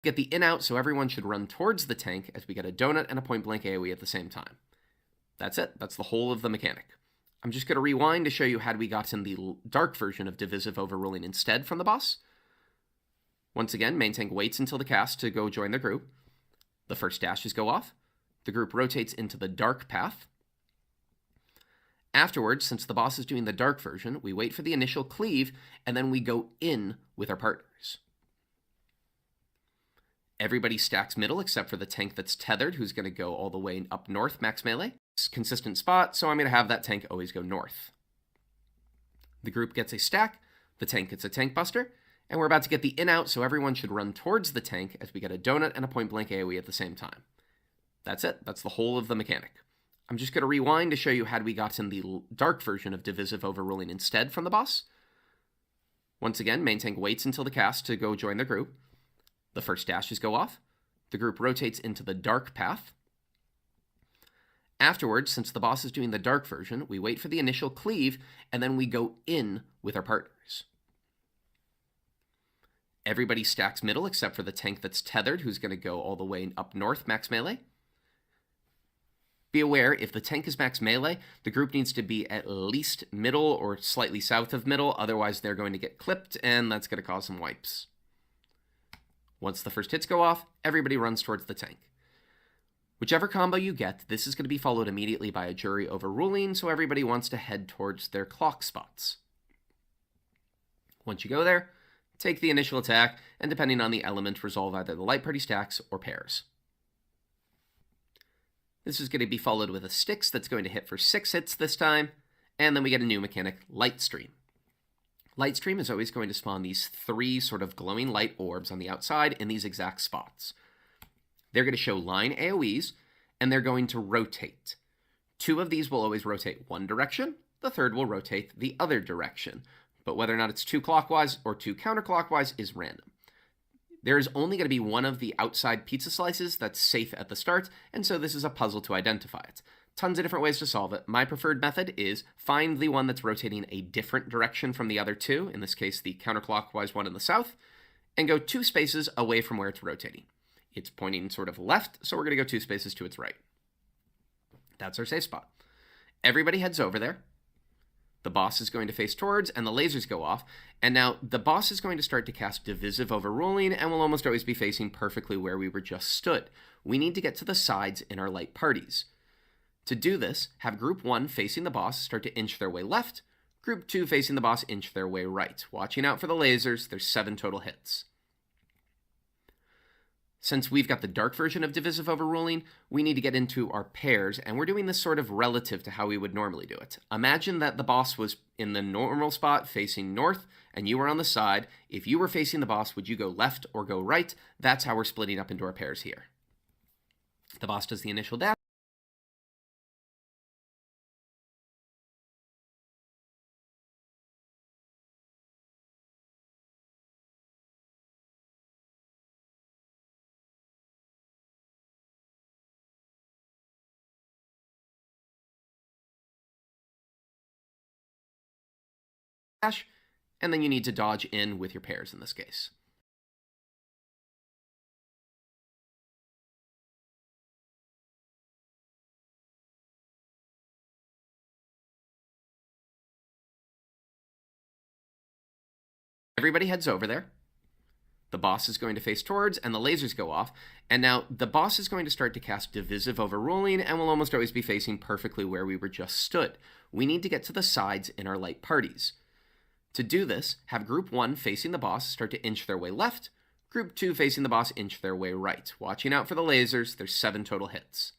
Get the in out, so everyone should run towards the tank as we get a donut and a point blank AoE at the same time. That's it. That's the whole of the mechanic. I'm just going to rewind to show you had we gotten the dark version of divisive overruling instead from the boss. Once again, main tank waits until the cast to go join their group. The first dashes go off. The group rotates into the dark path. Afterwards, since the boss is doing the dark version, we wait for the initial cleave, and then we go in with our partners. Everybody stacks middle except for the tank that's tethered, who's going to go all the way up north, max melee. It's a consistent spot, so I'm going to have that tank always go north. The group gets a stack, the tank gets a tank buster, and we're about to get the in out, so everyone should run towards the tank as we get a donut and a point blank AoE at the same time. That's it. That's the whole of the mechanic. I'm just going to rewind to show you had we gotten the dark version of divisive overruling instead from the boss. Once again, main tank waits until the cast to go join their group. The first dashes go off. The group rotates into the dark path. Afterwards, since the boss is doing the dark version, we wait for the initial cleave, and then we go in with our partners. Everybody stacks middle except for the tank that's tethered, who's going to go all the way up north, max melee. Be aware, if the tank is max melee, the group needs to be at least middle or slightly south of middle, otherwise they're going to get clipped, and that's going to cause some wipes. Once the first hits go off, everybody runs towards the tank. Whichever combo you get, this is going to be followed immediately by a jury overruling, so everybody wants to head towards their clock spots. Once you go there, take the initial attack, and depending on the element, resolve either the light party stacks or pairs. This is going to be followed with a Styx that's going to hit for 6 hits this time, and then we get a new mechanic, Light Stream. Light Stream is always going to spawn these 3 sort of glowing light orbs on the outside in these exact spots. They're going to show line AoEs, and they're going to rotate. 2 of these will always rotate one direction, the third will rotate the other direction, but whether or not it's 2 clockwise or 2 counterclockwise is random. There is only going to be one of the outside pizza slices that's safe at the start, and so this is a puzzle to identify it. Tons of different ways to solve it. My preferred method is find the one that's rotating a different direction from the other 2, in this case the counterclockwise one in the south, and go 2 spaces away from where it's rotating. It's pointing sort of left, so we're going to go 2 spaces to its right. That's our safe spot. Everybody heads over there. The boss is going to face towards, and the lasers go off, and now the boss is going to start to cast divisive overruling, and will almost always be facing perfectly where we were just stood. We need to get to the sides in our light parties. To do this, have Group 1 facing the boss start to inch their way left, Group 2 facing the boss inch their way right. Watching out for the lasers, there's 7 total hits. Since we've got the dark version of divisive overruling, we need to get into our pairs, and we're doing this sort of relative to how we would normally do it. Imagine that the boss was in the normal spot facing north, and you were on the side. If you were facing the boss, would you go left or go right? That's how we're splitting up into our pairs here. The boss does the initial dash. And then you need to dodge in with your pairs in this case. Everybody heads over there. The boss is going to face towards, and the lasers go off, and now the boss is going to start to cast divisive overruling, and will almost always be facing perfectly where we were just stood. We need to get to the sides in our light parties. To do this, have Group 1 facing the boss start to inch their way left, Group 2 facing the boss inch their way right. Watching out for the lasers, there's 7 total hits.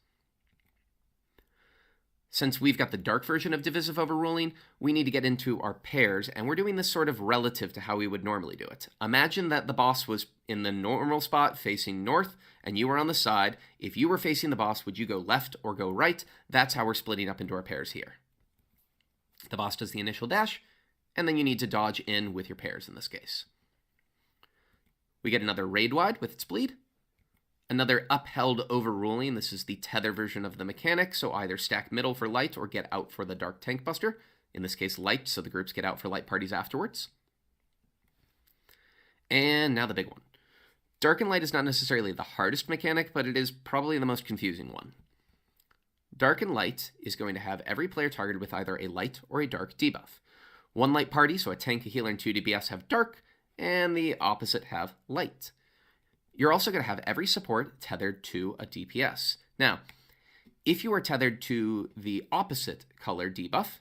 Since we've got the dark version of divisive overruling, we need to get into our pairs, and we're doing this sort of relative to how we would normally do it. Imagine that the boss was in the normal spot facing north, and you were on the side. If you were facing the boss, would you go left or go right? That's how we're splitting up into our pairs here. The boss does the initial dash, and then you need to dodge in with your pairs in this case. We get another raid wide with its bleed. Another upheld overruling. This is the tether version of the mechanic, so either stack middle for light or get out for the dark tank buster. In this case, light, so the groups get out for light parties afterwards. And now the big one. Dark and light is not necessarily the hardest mechanic, but it is probably the most confusing one. Dark and light is going to have every player targeted with either a light or a dark debuff. One light party, so a tank, a healer, and 2 DPS have dark, and the opposite have light. You're also going to have every support tethered to a DPS. Now, if you are tethered to the opposite color debuff,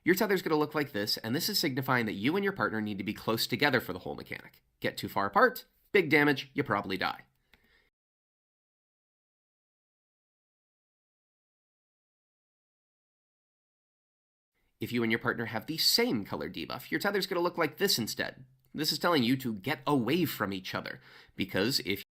your tether is going to look like this, and this is signifying that you and your partner need to be close together for the whole mechanic. Get too far apart, big damage, you probably die. If you and your partner have the same color debuff, your tether is going to look like this instead. This is telling you to get away from each other, because if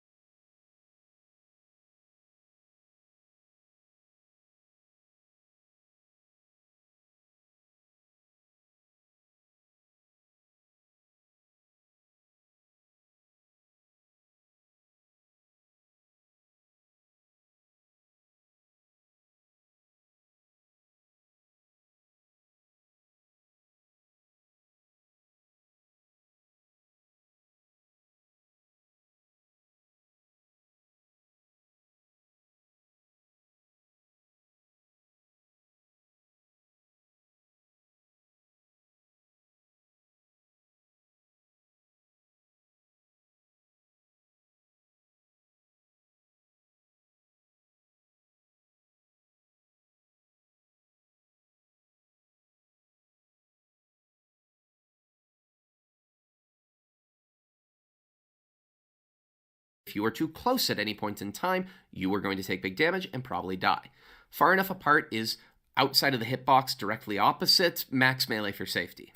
you are too close at any point in time, you are going to take big damage and probably die. Far enough apart is outside of the hitbox, directly opposite, max melee for safety.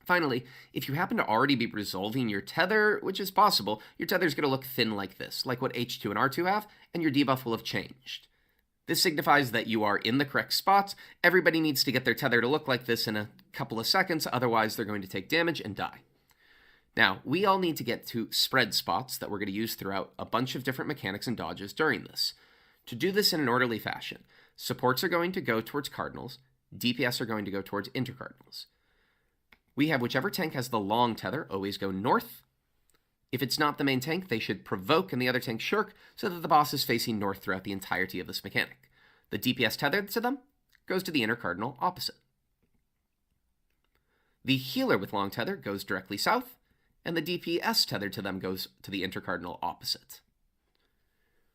Finally, if you happen to already be resolving your tether, which is possible, your tether is going to look thin like this, like what H2 and R2 have, and your debuff will have changed. This signifies that you are in the correct spots. Everybody needs to get their tether to look like this in a couple of seconds, otherwise they're going to take damage and die. Now, we all need to get to spread spots that we're going to use throughout a bunch of different mechanics and dodges during this. To do this in an orderly fashion, supports are going to go towards cardinals, DPS are going to go towards intercardinals. We have whichever tank has the long tether always go north. If it's not the main tank, they should provoke and the other tank shirk so that the boss is facing north throughout the entirety of this mechanic. The DPS tethered to them goes to the intercardinal opposite. The healer with long tether goes directly south, and the DPS tethered to them goes to the intercardinal opposite.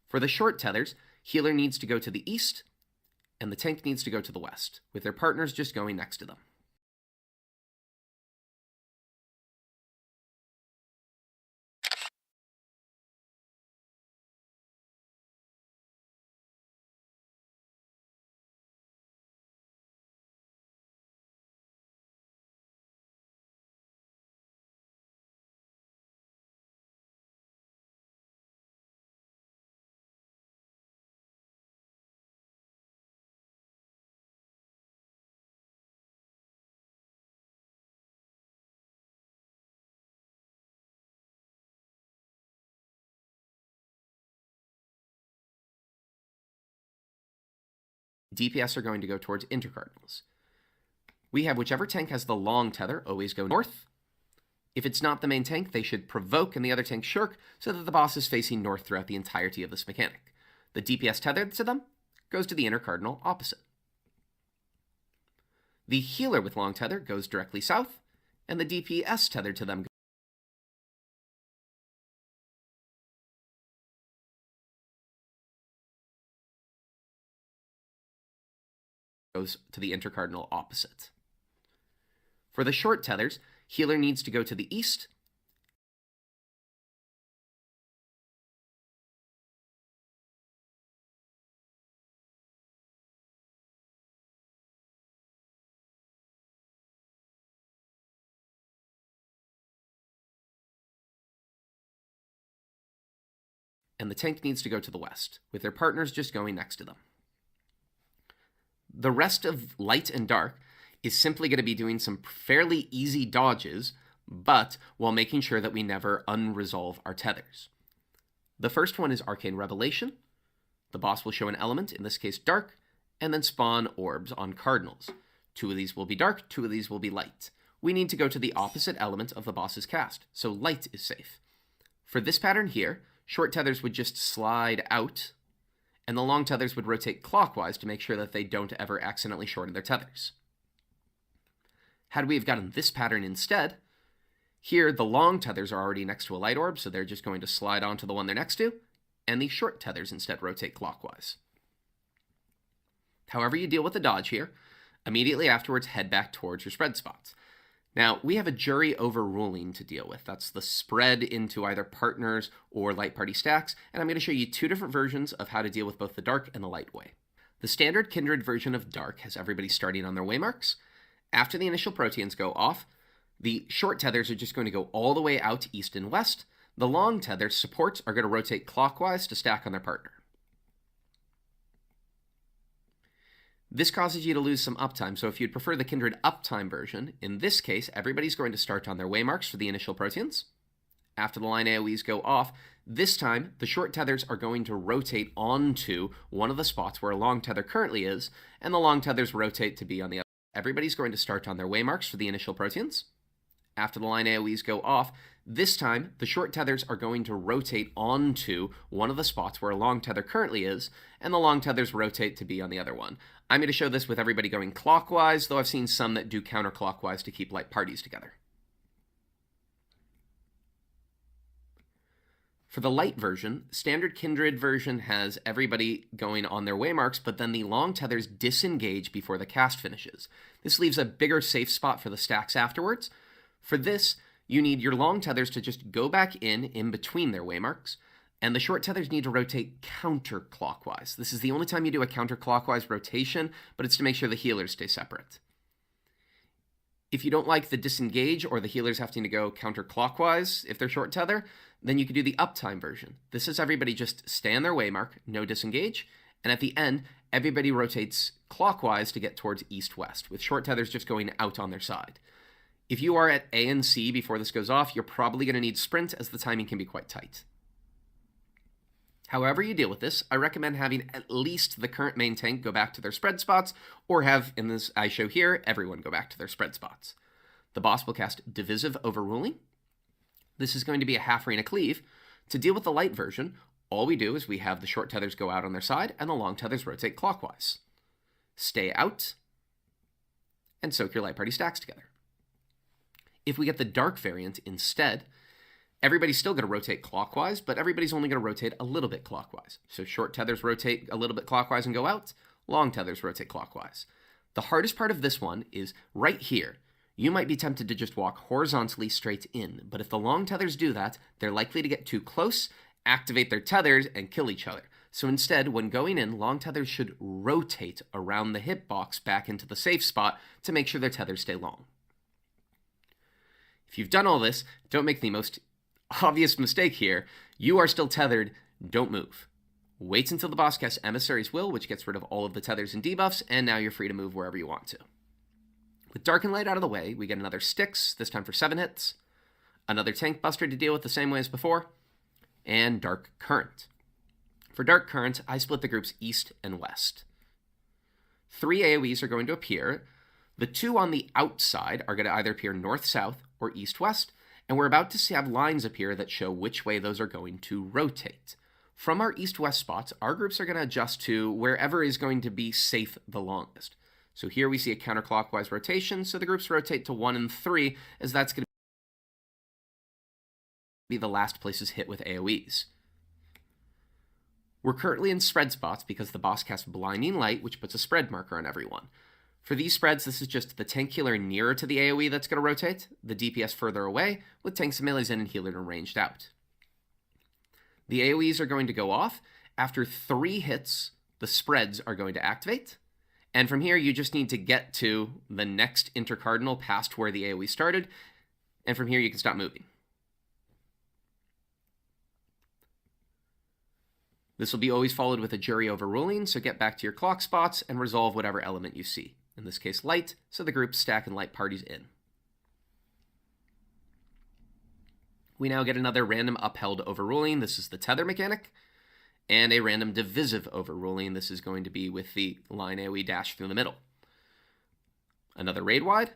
For the short tethers, healer needs to go to the east, and the tank needs to go to the west, with their partners just going next to them. DPS are going to go towards intercardinals. We have whichever tank has the long tether always go north. If it's not the main tank, they should provoke and the other tank shirk so that the boss is facing north throughout the entirety of this mechanic. The DPS tethered to them goes to the intercardinal opposite. The healer with long tether goes directly south, and the DPS tethered to them goes to the intercardinal opposite. For the short tethers, healer needs to go to the east, and the tank needs to go to the west, with their partners just going next to them. The rest of light and dark is simply going to be doing some fairly easy dodges, but while making sure that we never unresolve our tethers. The first one is Arcane Revelation. The boss will show an element, in this case dark, and then spawn orbs on cardinals. 2 of these will be dark, 2 of these will be light. We need to go to the opposite element of the boss's cast, so light is safe. For this pattern here, short tethers would just slide out, and the long tethers would rotate clockwise to make sure that they don't ever accidentally shorten their tethers. Had we have gotten this pattern instead, here the long tethers are already next to a light orb, so they're just going to slide onto the one they're next to, and the short tethers instead rotate clockwise. However you deal with the dodge here, immediately afterwards head back towards your spread spots. Now, we have a jury overruling to deal with. That's the spread into either partners or light party stacks, and I'm going to show you two different versions of how to deal with both the dark and the light way. The standard kindred version of dark has everybody starting on their waymarks. After the initial proteans go off, the short tethers are just going to go all the way out east and west. The long tethers supports are going to rotate clockwise to stack on their partner. This causes you to lose some uptime, so if you'd prefer the kindred uptime version, in this case, everybody's going to start on their waymarks for the initial proteans. After the line AoEs go off, this time the short tethers are going to rotate onto one of the spots where a long tether currently is, and the long tethers rotate to be on the other. Everybody's going to start on their waymarks for the initial proteans. After the line AoEs go off, this time the short tethers are going to rotate onto one of the spots where a long tether currently is, and the long tethers rotate to be on the other one. I'm going to show this with everybody going clockwise, though I've seen some that do counterclockwise to keep light parties together. For the light version, standard kindred version has everybody going on their waymarks, but then the long tethers disengage before the cast finishes. This leaves a bigger safe spot for the stacks afterwards. For this, you need your long tethers to just go back in between their waymarks, and the short tethers need to rotate counterclockwise. This is the only time you do a counterclockwise rotation, but it's to make sure the healers stay separate. If you don't like the disengage or the healers having to go counterclockwise if they're short tether, then you could do the uptime version. This is everybody just stay on their waymark, no disengage, and at the end, everybody rotates clockwise to get towards east-west, with short tethers just going out on their side. If you are at A and C before this goes off, you're probably going to need sprint as the timing can be quite tight. However you deal with this, I recommend having at least the current main tank go back to their spread spots, or have, in this I show here, everyone go back to their spread spots. The boss will cast Divisive Overruling. This is going to be a half arena cleave. To deal with the light version, all we do is we have the short tethers go out on their side, and the long tethers rotate clockwise. Stay out, and soak your light party stacks together. If we get the dark variant instead, everybody's still going to rotate clockwise, but everybody's only going to rotate a little bit clockwise. So short tethers rotate a little bit clockwise and go out, long tethers rotate clockwise. The hardest part of this one is right here. You might be tempted to just walk horizontally straight in, but if the long tethers do that, they're likely to get too close, activate their tethers, and kill each other. So instead, when going in, long tethers should rotate around the hitbox back into the safe spot to make sure their tethers stay long. If you've done all this, don't make the most obvious mistake here. You are still tethered, don't move. Wait until the boss casts Emissary's Will, which gets rid of all of the tethers and debuffs, and now you're free to move wherever you want to. With Dark and Light out of the way, we get another Styx, this time for 7 hits, another Tank Buster to deal with the same way as before, and Dark Current. For Dark Current, I split the groups east and west. 3 AoEs are going to appear. The 2 on the outside are going to either appear north-south or east-west, and we're about to have lines appear that show which way those are going to rotate. From our east-west spots, our groups are going to adjust to wherever is going to be safe the longest. So here we see a counterclockwise rotation, so the groups rotate to 1 and 3, as that's going to be the last places hit with AoEs. We're currently in spread spots because the boss casts Blinding Light, which puts a spread marker on everyone. For these spreads, this is just the tank healer nearer to the AoE that's going to rotate, the DPS further away, with tanks and melees in and healer ranged out. The AoEs are going to go off. After 3 hits, the spreads are going to activate. And from here, you just need to get to the next intercardinal past where the AoE started, and from here you can stop moving. This will be always followed with a jury overruling, so get back to your clock spots and resolve whatever element you see. In this case, light, so the groups stack and light parties in. We now get another random upheld overruling. This is the tether mechanic. And a random divisive overruling. This is going to be with the line AoE dash through the middle. Another raid wide.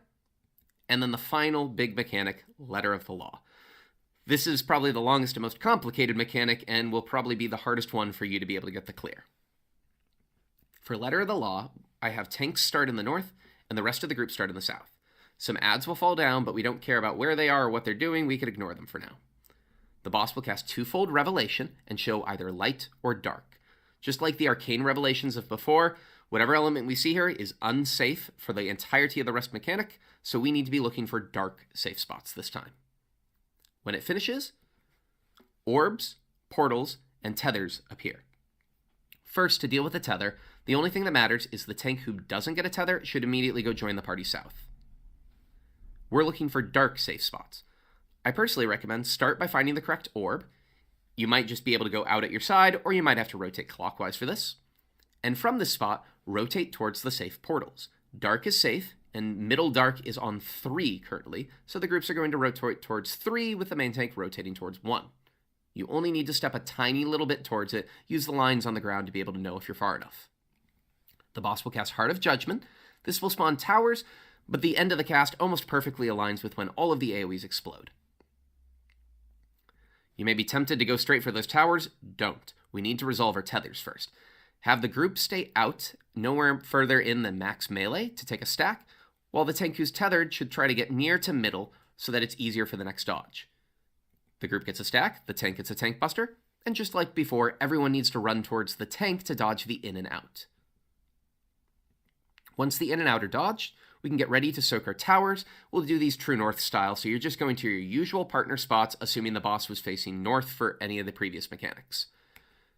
And then the final big mechanic, Letter of the Law. This is probably the longest and most complicated mechanic and will probably be the hardest one for you to be able to get the clear. For letter of the law, I have tanks start in the north and the rest of the group start in the south. Some adds will fall down, but we don't care about where they are or what they're doing. We could ignore them for now. The boss will cast twofold revelation and show either light or dark. Just like the arcane revelations of before, whatever element we see here is unsafe for the entirety of the rest mechanic, so we need to be looking for dark safe spots this time. When it finishes, orbs, portals, and tethers appear. First, to deal with the tether, the only thing that matters is the tank who doesn't get a tether should immediately go join the party south. We're looking for dark safe spots. I personally recommend start by finding the correct orb. You might just be able to go out at your side, or you might have to rotate clockwise for this. And from this spot, rotate towards the safe portals. Dark is safe, and middle dark is on 3 currently, so the groups are going to rotate towards 3 with the main tank rotating towards 1. You only need to step a tiny little bit towards it. Use the lines on the ground to be able to know if you're far enough. The boss will cast Heart of Judgment. This will spawn towers, but the end of the cast almost perfectly aligns with when all of the AoEs explode. You may be tempted to go straight for those towers. Don't. We need to resolve our tethers first. Have the group stay out, nowhere further in than max melee to take a stack, while the tank who's tethered should try to get near to middle so that it's easier for the next dodge. The group gets a stack, the tank gets a tank buster, and just like before, everyone needs to run towards the tank to dodge the in and out. Once the in and out are dodged, we can get ready to soak our towers. We'll do these true north style, so you're just going to your usual partner spots, assuming the boss was facing north for any of the previous mechanics.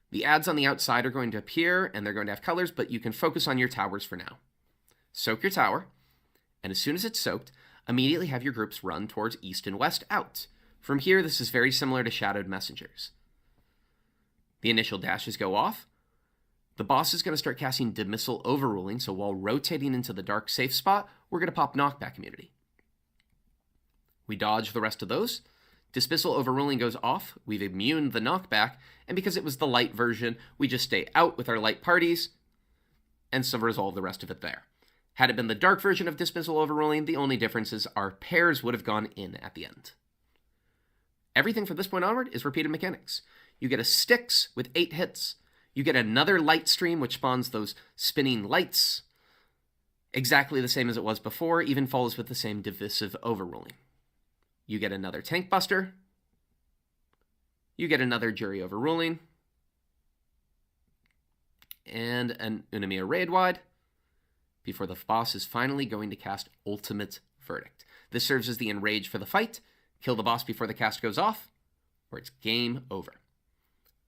The adds on the outside are going to appear, and they're going to have colors, but you can focus on your towers for now. Soak your tower, and as soon as it's soaked, immediately have your groups run towards east and west out. From here, this is very similar to Shadowed Messengers. The initial dashes go off. The boss is going to start casting Dismissal Overruling, so while rotating into the dark safe spot, we're going to pop Knockback Immunity. We dodge the rest of those. Dismissal Overruling goes off. We've immuned the knockback, and because it was the light version, we just stay out with our light parties, and so resolve the rest of it there. Had it been the dark version of Dismissal Overruling, the only difference is our pairs would have gone in at the end. Everything from this point onward is repeated mechanics. You get a Styx with 8 hits. You get another light stream, which spawns those spinning lights. Exactly the same as it was before, even follows with the same divisive overruling. You get another tank buster. You get another jury overruling. And an Unamir raid wide, before the boss is finally going to cast Ultimate Verdict. This serves as the enrage for the fight. Kill the boss before the cast goes off, or it's game over.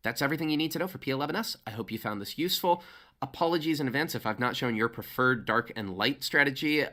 That's everything you need to know for p11s. I hope you found this useful. Apologies in advance if I've not shown your preferred dark and light strategy.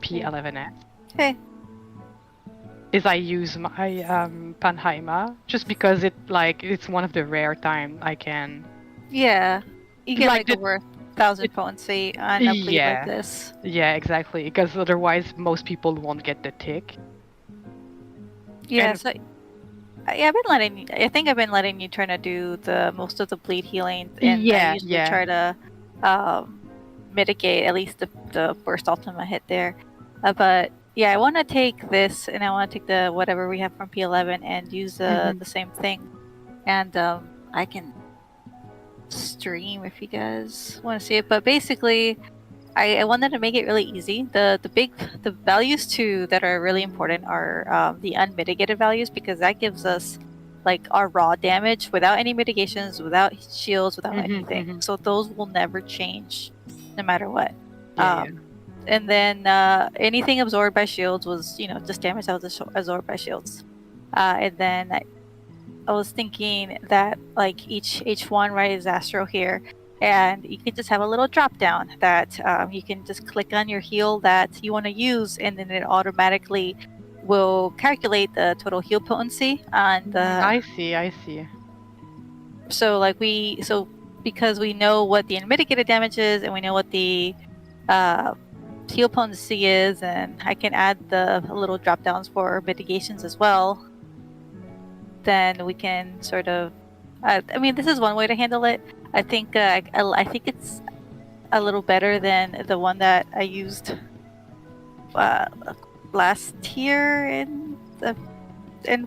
p11s. Okay. Is I use my Panheima just because it's one of the rare time I can. Yeah. You get Like over 1,000 potency on a bleed like this. Yeah, exactly. Because otherwise, most people won't get the tick. Yeah. So yeah, I think I've been letting you try to do the most of the bleed healing, and I usually try to mitigate at least the first ultimate hit there. But yeah, I want to take this, and I want to take the whatever we have from P11 and use the same thing, and I can stream if you guys want to see it. But basically, I wanted to make it really easy. The values too that are really important are the unmitigated values, because that gives us like our raw damage without any mitigations, without shields, without anything. So those will never change, no matter what. And then anything absorbed by shields was just damage that was absorbed by shields. And then I was thinking that like each one, right, is Astro here. And you can just have a little drop down that you can just click on your heal that you want to use, and then it automatically will calculate the total heal potency on the. I see. So because we know what the unmitigated damage is, and we know what the heal potency is, and I can add the little drop downs for mitigations as well. Then we can sort of. I mean, this is one way to handle it. I think it's a little better than the one that I used last year in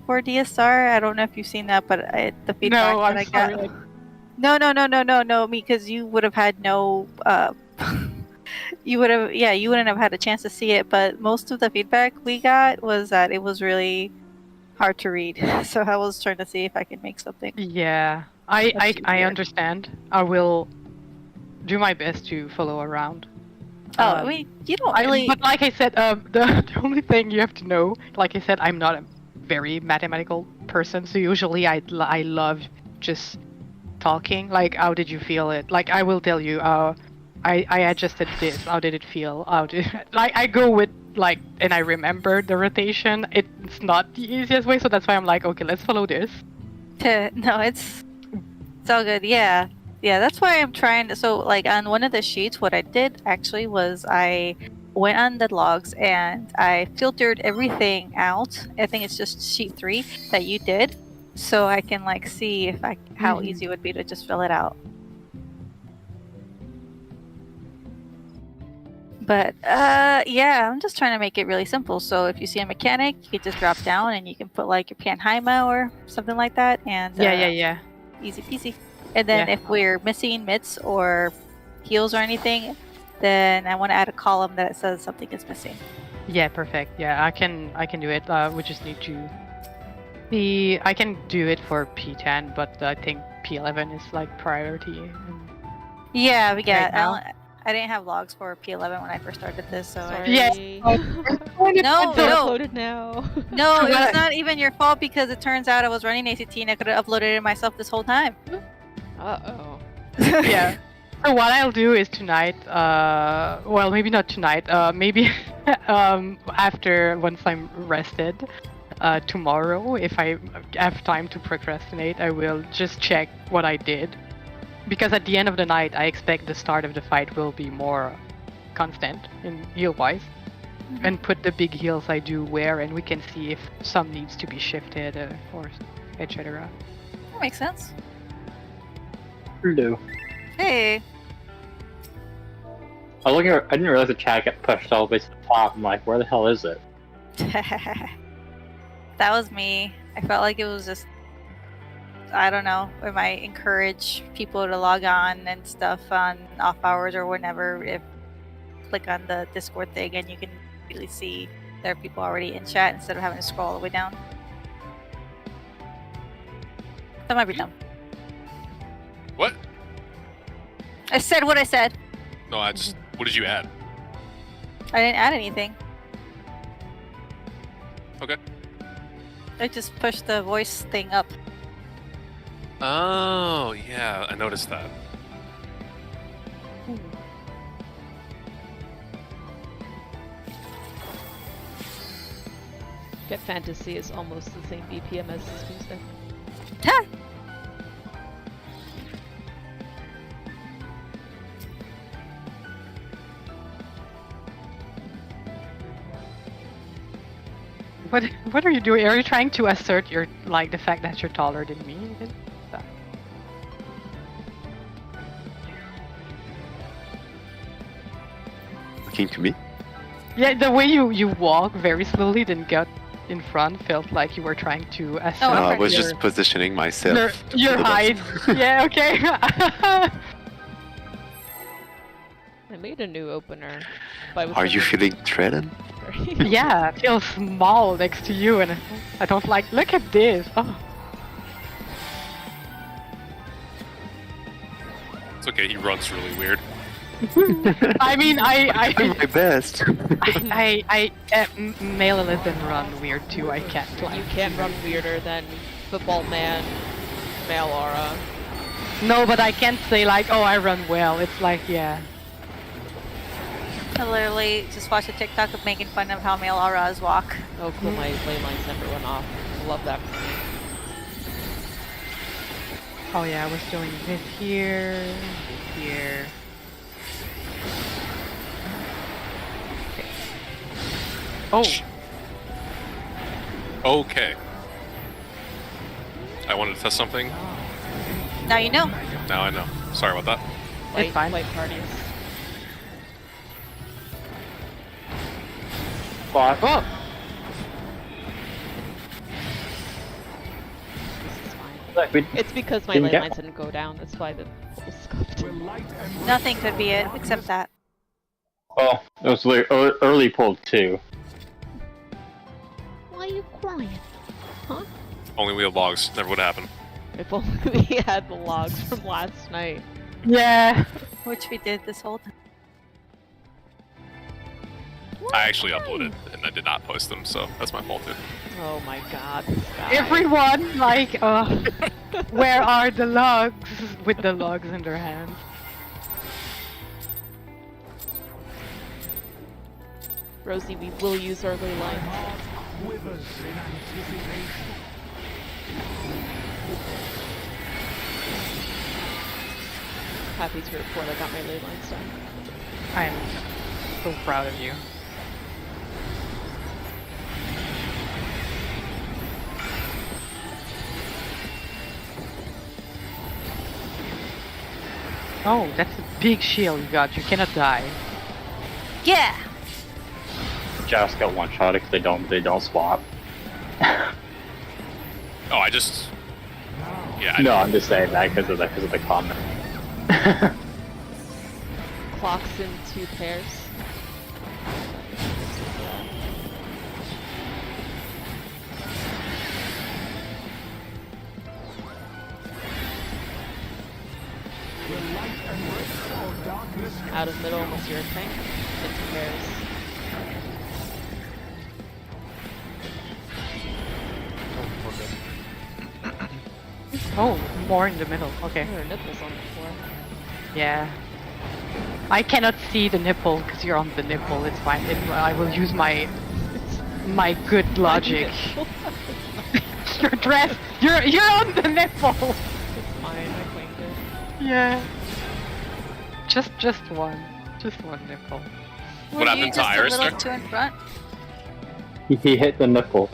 for DSR. I don't know if you've seen that, but the feedback that I got. No, because you would have had no. You wouldn't have had a chance to see it. But most of the feedback we got was that it was really hard to read. So I was trying to see if I can make something. Yeah. I understand. I will do my best to follow around. I mean, you don't really. But like I said, the only thing you have to know, like I said, I'm not a very mathematical person, so usually I love just talking. Like, how did you feel it? Like, I will tell you, I adjusted this. How did it feel? I go with and I remember the rotation. It's not the easiest way, so that's why I'm like, okay, let's follow this. No, it's all good. Yeah, that's why I'm trying to. So, like on one of the sheets, what I did actually was I went on the logs and I filtered everything out. I think it's just sheet 3 that you did, so I can see if how easy it would be to just fill it out. But yeah, I'm just trying to make it really simple. So if you see a mechanic, you can just drop down and you can put your Panheima or something like that, and yeah, easy peasy. And then if we're missing mitts or heals or anything, then I want to add a column that says something is missing. Yeah, perfect. Yeah, I can do it. We just need to. I can do it for P10, but I think P11 is priority. Yeah, we got. I didn't have logs for P11 when I first started this, so Sorry. No. Uploaded now. No, it was not even your fault, because it turns out I was running ACT and I could have uploaded it myself this whole time. Uh-oh. Yeah. So what I'll do is tonight, well, maybe not tonight, maybe after, once I'm rested, tomorrow, if I have time to procrastinate, I will just check what I did. Because at the end of the night, I expect the start of the fight will be more constant in heal-wise. And put the big heals I do where, and we can see if some needs to be shifted or etc. That makes sense. Do. Hey. I didn't realize the chat got pushed all the way to the top. I'm like, where the hell is it? That was me. I felt like it was just, I don't know, we might encourage people to log on and stuff on off hours or whenever. If click on the Discord thing and you can really see there are people already in chat instead of having to scroll all the way down. That might be dumb. What? I said what I said. No, what did you add? I didn't add anything. Okay. I just pushed the voice thing up. Oh, yeah, I noticed that. Get Fantasy is almost the same BPM as Tuesday. Ha! What are you doing? Are you trying to assert your the fact that you're taller than me? Looking to me? Yeah, the way you walk very slowly, then got in front, felt like you were trying to assert. I was your, just positioning myself. your height. Yeah, okay. I made a new opener. But Are you feeling threatened? Yeah, I feel small next to you, and I don't like. Look at this. Oh. It's okay, he runs really weird. I mean, I'm my best. Malelith and run weird too. I can't. You can't run weirder than Football Man, Male Aura. No, but I can't say like, oh, I run well. It's like, yeah. I literally just watched a TikTok of making fun of how male auras walk. Oh, cool! My ley lines never went off. Love that for me. Oh yeah, I was doing this here. Okay. Oh. Okay. I wanted to test something. Now you know. Now I know. Sorry about that. It's fine. Light parties. Spot. Oh. This is fine. Look, we It's because my Didn't ley get lines didn't go down. That's why the was scuffed. Nothing could be it except that. well, it was early pull too. Why are you crying? Huh? Only we had logs. Never would happen. If only we had the logs from last night. Yeah. Which we did this whole time. I actually uploaded and I did not post them, so that's my fault too. Oh my god, this guy. Everyone like, where are the logs? With the logs in their hands. Rosie, we will use our ley lines. Happy to report I got my ley lines done. I am so proud of you. Oh, that's a big shield you got. You cannot die. Yeah! Just got one shot because they don't swap. Oh, I just. Yeah. I No, I'm just saying that because of the comment. Clocks in 2 pairs. Out of middle, almost your tank. In 2 pairs. Oh, more in the middle. Okay. There are nipples on the floor. Yeah. I cannot see the nipple because you're on the nipple. It's fine. I will use my good logic. Your dress. You're on the nipple. It's fine, I claimed it. Yeah. Just one nipple. What Were happened you to just Iris a little there? too in front? He hit the nipple.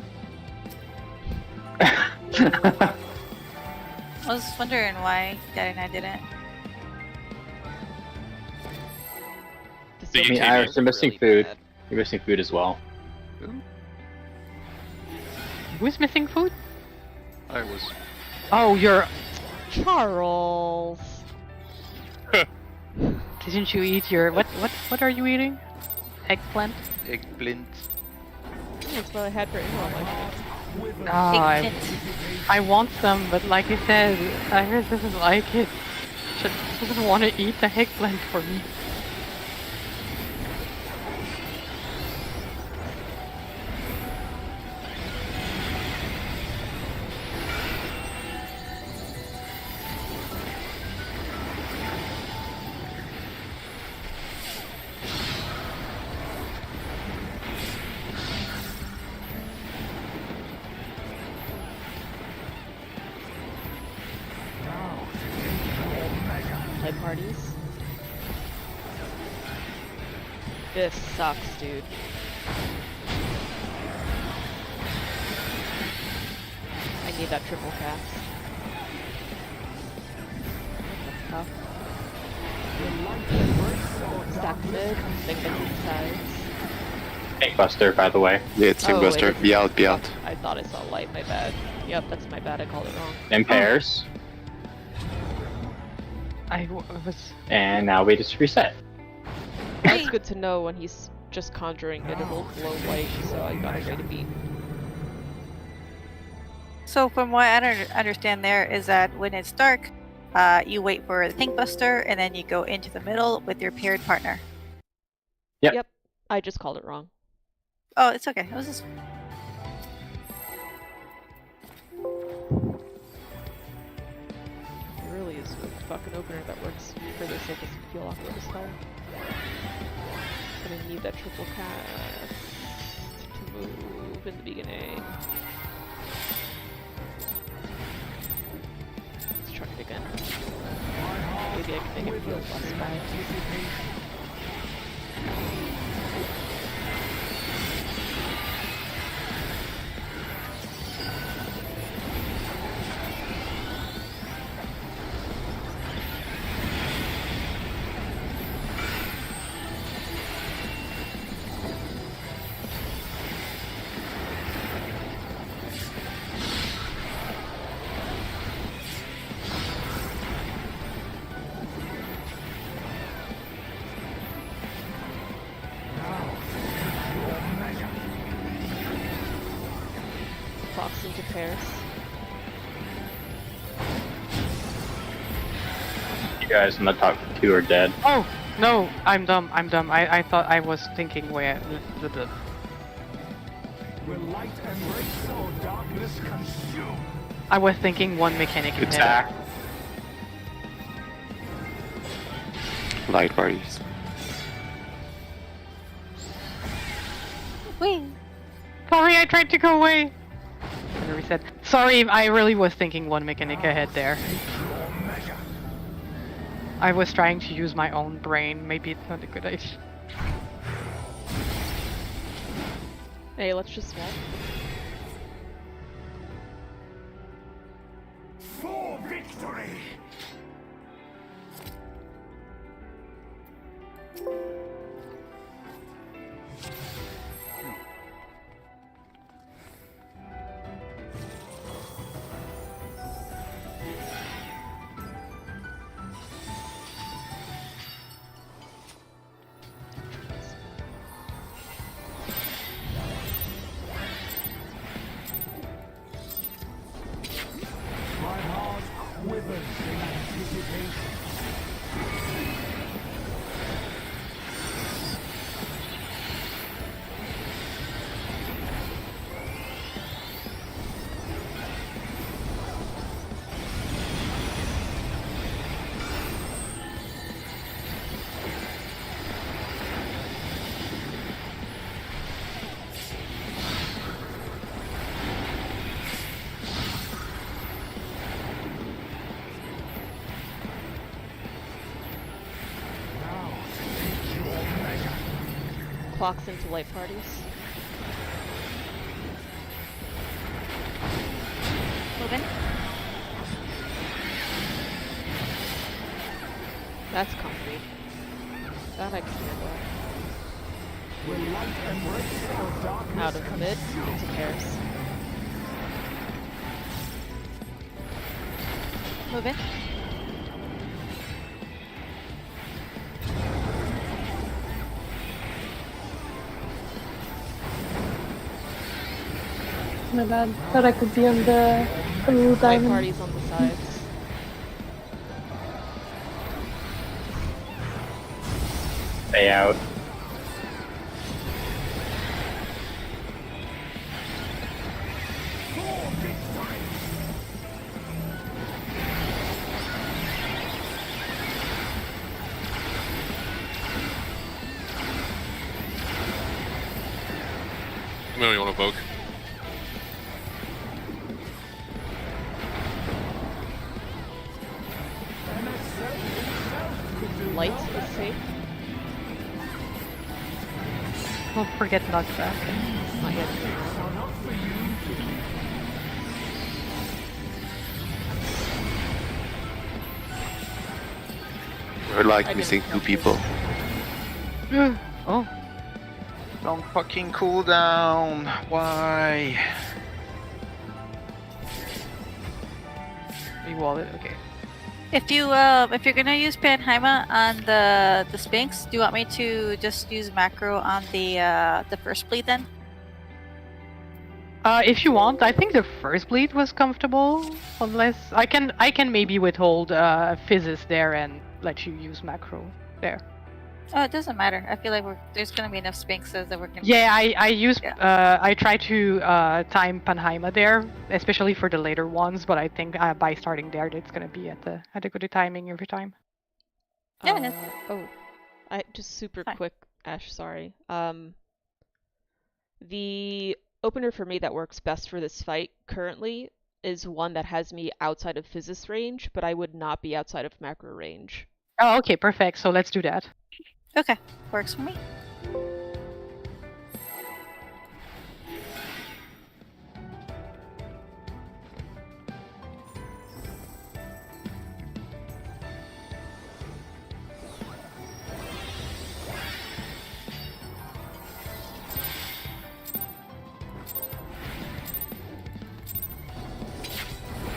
I was wondering why Dad and I didn't. The I mean, AKB Iris, you're missing Really food. bad. You're missing food as well. Who's missing food? I was. Oh, you're. Charles! Didn't you eat your what are you eating? Eggplant? Eggplant. That's what I had for in-law life. No, Eggplant. I want some, but like I said, Iris doesn't like it. She doesn't want to eat the eggplant for me. light parties. This sucks, dude. I need that triple cast. What the fuck? Stack mid, think the sides. Buster, by the way. Yeah, it's Oh, Buster. wait. Be out, be out. I thought I saw light, my bad. Yep, that's my bad, I called it wrong. In pairs. I was. And now we just reset. That's good to know when he's just conjuring it, it'll glow white, so I got a way to beat. So from what I understand there is that when it's dark, you wait for the Think Buster and then you go into the middle with your paired partner. Yep. I just called it wrong. Oh, it's okay. It was just... It really is a fucking opener that works for this, it doesn't feel awkward as hell. Gonna need that triple cast to move in the beginning. Let's try it again. Maybe I can make it feel less bad. Fox into pairs. You guys in the top 2 are dead. Oh no, I'm dumb. I thought I was thinking where the. Will light embrace or darkness consume? I was thinking one mechanic ahead. Attack. Light parties. Whee! Sorry, I tried to go away. And reset. Sorry, I really was thinking one mechanic ahead there. I was trying to use my own brain. Maybe it's not a good idea. Hey, let's just swap. For victory! My heart quivers in anticipation. Now, take your measure. Clocks into light parties. Moving. That's comfy. That I can handle. Will light embrace or darkness Out of mid, into pairs. Moving. My bad. Thought I could be on the blue Light diamond. parties on the sides. Stay out. We don't want to evoke. light is safe. Don't forget knockback. Not yet. We're like missing 2 people. Oh, Don't fucking cool down. Why? re-wallet. Okay. If you're gonna use Panheima on the Sphinx, do you want me to just use macro on the first bleed then? If you want, I think the first bleed was comfortable. Unless I can maybe withhold physis there and let you use macro there. Oh, it doesn't matter. I feel like there's gonna be enough Sphinxes that we're gonna. Yeah, I use Yeah. I try to time Panheima there, especially for the later ones. But I think by starting there, it's gonna be at a good timing every time. Yeah, Oh, I just super Fine. quick, Ash. Sorry. The opener for me that works best for this fight currently is one that has me outside of physis range, but I would not be outside of macro range. Oh, okay, perfect. So let's do that. Okay, works for me.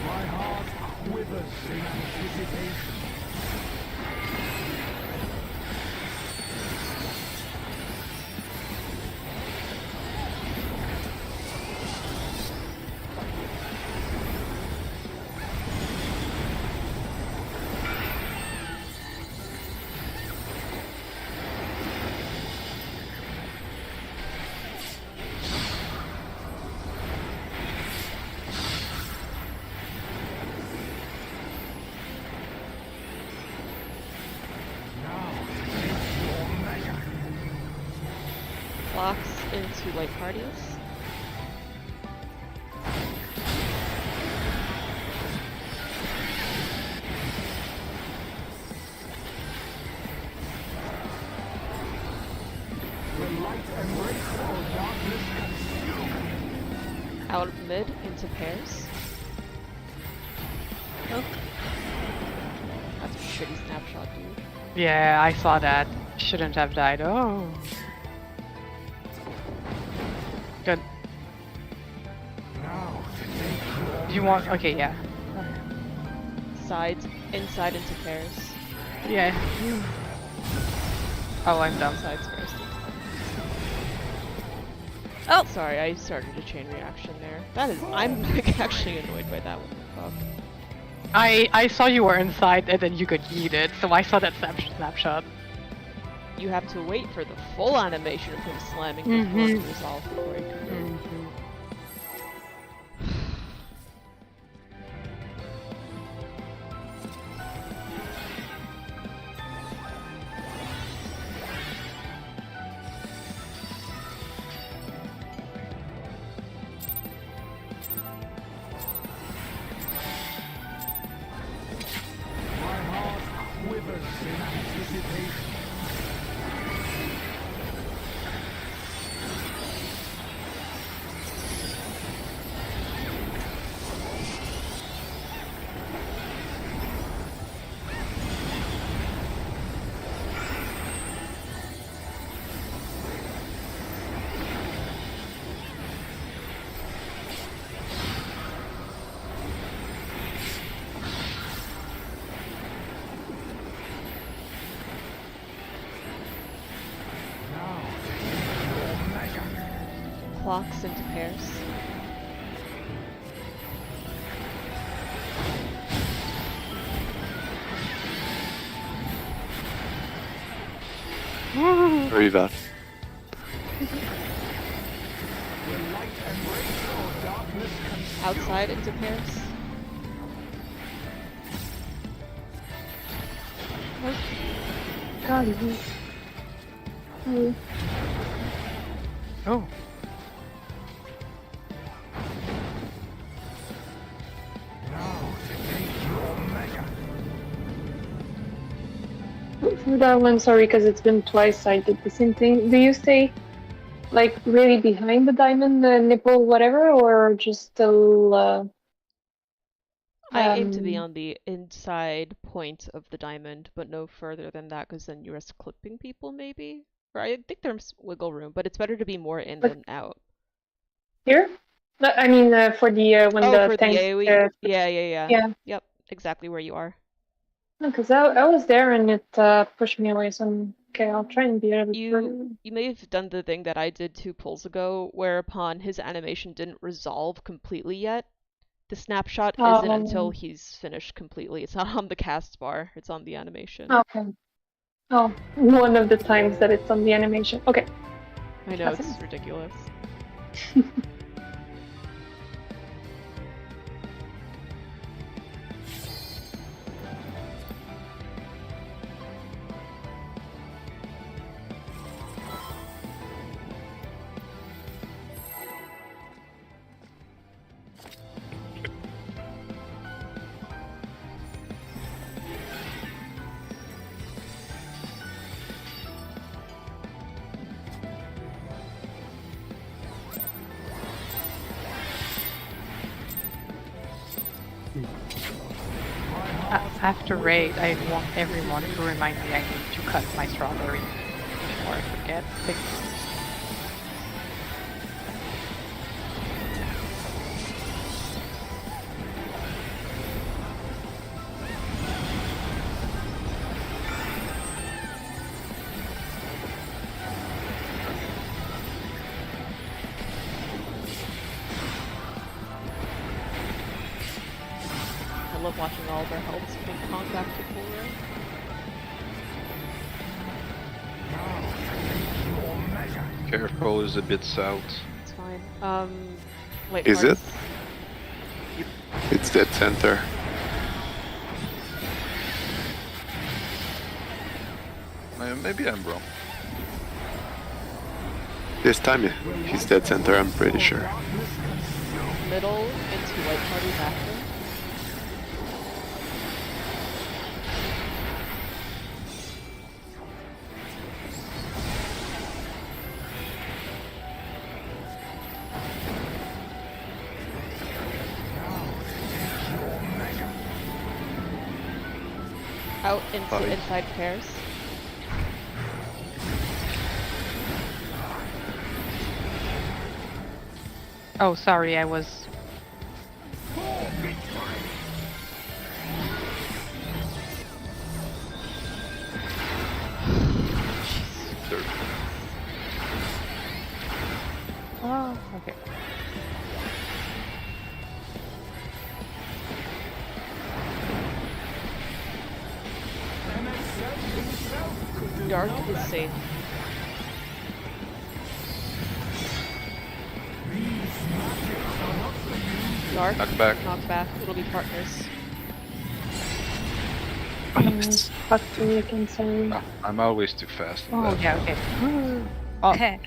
My heart quivers in anticipation. Clocks into light parties. Out of mid into pairs. Oh. That's a shitty snapshot, dude. Yeah, I saw that. Shouldn't have died. Oh. Good. Do you want? Okay, yeah. Sides, inside into pairs. Yeah. Oh, I'm dumb. Sides first. Oh! Sorry, I started a chain reaction there. That is, I'm like actually annoyed by that one. Fuck. I saw you were inside and then you got yeeted, so I saw that snapshot. You have to wait for the full animation of him slamming the floor to resolve before you can do it. My heart quivers in anticipation. Clocks into pairs. Very bad. Outside into pairs. God, Oh. For that one, sorry, because it's been twice I did the same thing. Do you stay like really behind the diamond, the nipple, whatever, or just still? I aim to be on the inside point of the diamond, but no further than that, because then you risk clipping people, maybe? Or I think there's wiggle room, but it's better to be more in than out. Here? No, I mean, for the when the for tank. the AoE? Yeah. Yeah. Yep, exactly where you are. Because I was there and it pushed me away, so okay, I'll try and be a bit further. You may have done the thing that I did 2 pulls ago, whereupon his animation didn't resolve completely yet. The snapshot isn't until he's finished completely. It's not on the cast bar, it's on the animation. Okay. Oh, one of the times that it's on the animation. Okay. I know, it's ridiculous. After raid, I want everyone to remind me I need to cut my strawberry before I forget. Thank you. I love watching all of our helps ping pong back to full row. Careful is a bit south. It's fine. Wait. Is it? Yep. It's dead center. Maybe I'm wrong. This time, he's dead center, I'm pretty sure. Middle into white parties after. Out into inside pairs. Oh, sorry, I was... Oh, okay. Dark is safe. Dark, knock back. It'll be partners. Fuck me again, sorry. I'm always too fast. Oh, yeah, okay. Oh, Okay.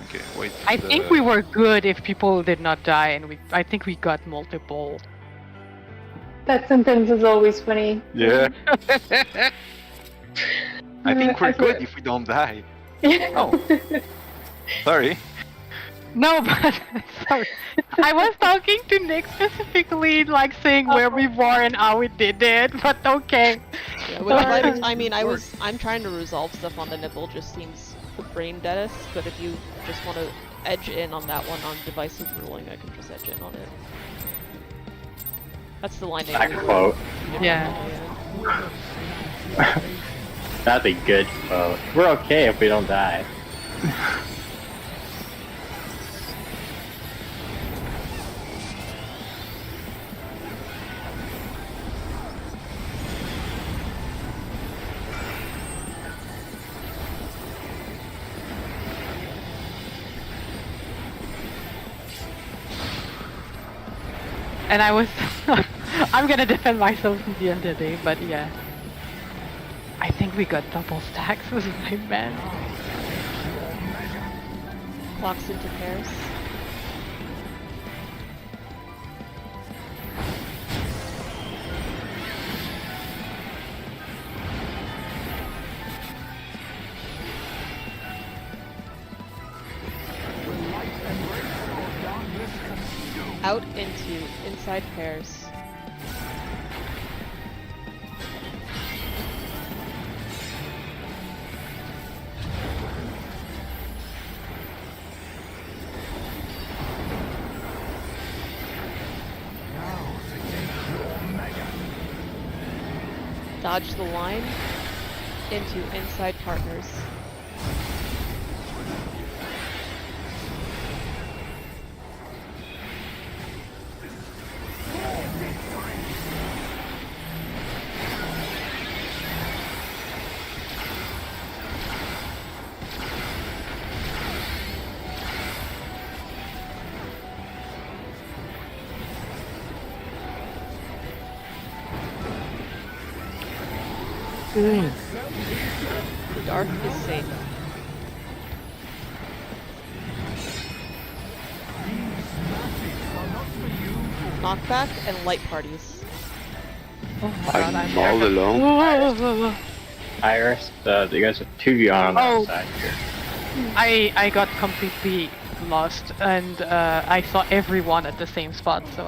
Okay, wait. I think we were good if people did not die, and I think we got multiple. That sentence is always funny. Yeah. I think we're good if we don't die. Oh. Sorry. No, but sorry. I was talking to Nick specifically, like saying where we were and how we did it, but okay. Yeah, with I mean, I'm trying to resolve stuff on the nipple, just seems the brain deadest, but if you just want to edge in on that one on divisive ruling, I can just edge in on it. That's the line name. That quote. Yeah. That's a good quote. We're okay if we don't die. And I was... I'm gonna defend myself at the end of the day, but yeah. I think we got double stacks with my man. Clocks into pairs. Out into inside pairs. Dodge the line into inside partners. The dark is safe. Knockback and light parties. Oh my god, I'm all alone. Whoa. Iris, you guys have 2v on the Oh. outside here. I got completely lost, and I saw everyone at the same spot, so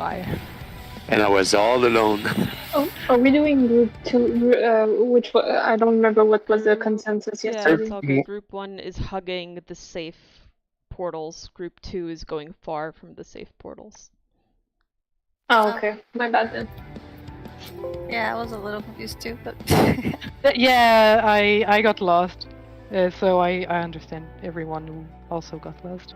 And I was all alone. Oh, are we doing group 2? Which I don't remember what was the consensus Yeah, yesterday. it's all good. Group 1 is hugging the safe portals. Group 2 is going far from the safe portals. Oh, okay. My bad then. Yeah, I was a little confused too, but yeah, I got lost. So I understand everyone who also got lost.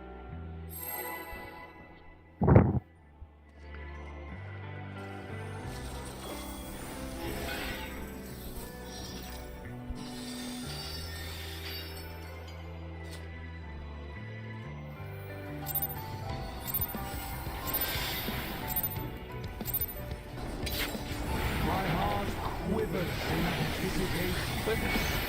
My heart quivers in anticipation.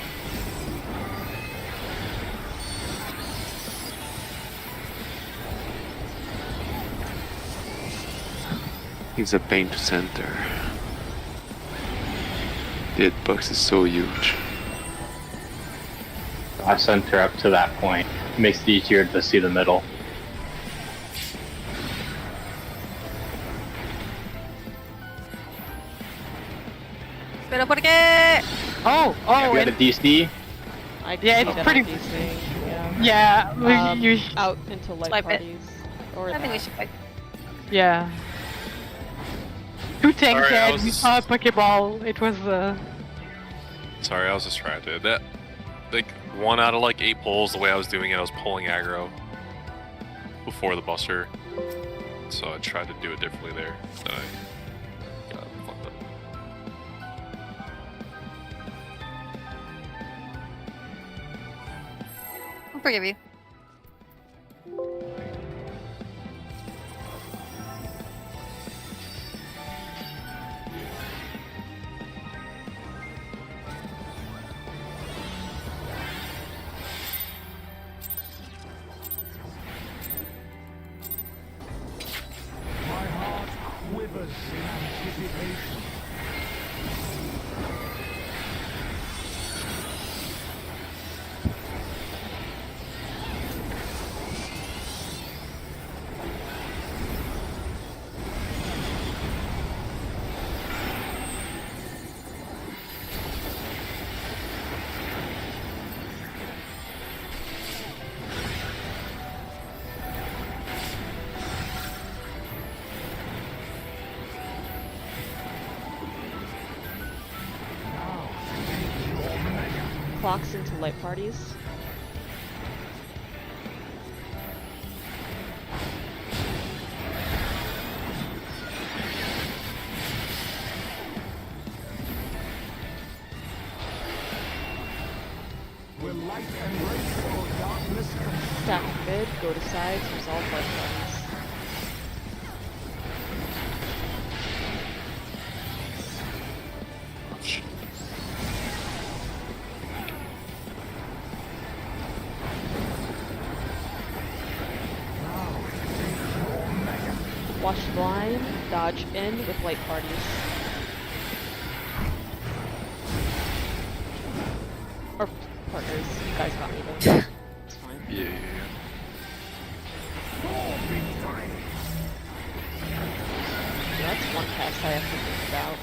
He's a pain to center. The hitbox is so huge. I center up to that point. It makes it easier to see the middle. pero ¿por qué? Oh, You got a and DC? I can Yeah, see it's that pretty- on DC, yeah. yeah, you Out into light Swipe it. parties. Or I think we that. should fight. yeah. Two tanks Sorry, I dead. was We just- saw a Pokeball. It was Sorry, I was distracted. That, like, 1 out of like 8 pulls, the way I was doing it, I was pulling aggro before the buster. So I tried to do it differently there. Then I got fucked up. I'll forgive you. My heart quivers in anticipation. Clocks into light parties. Will light embrace or darkness consume? Stack mid, go to sides, resolve light parties. Watch the line, dodge in with light parties. Or partners, you guys got me though. It's fine. Yeah. I have to think about.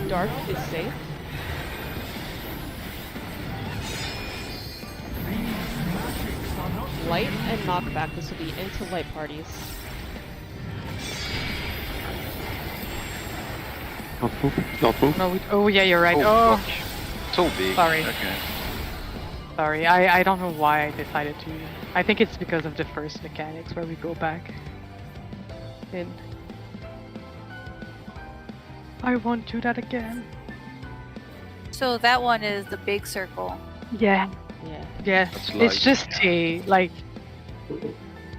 Dark is safe. Light and knockback, this will be into light parties. Not move. Not move. No, oh yeah, you're right. Oh, Oh, fuck. So big. Sorry. Okay. sorry. I don't know why I decided to. I think it's because of the first mechanics where we go back in. I won't do that again. So that one is the big circle. Yeah. Yeah. Yeah. That's It's light, just yeah. a like.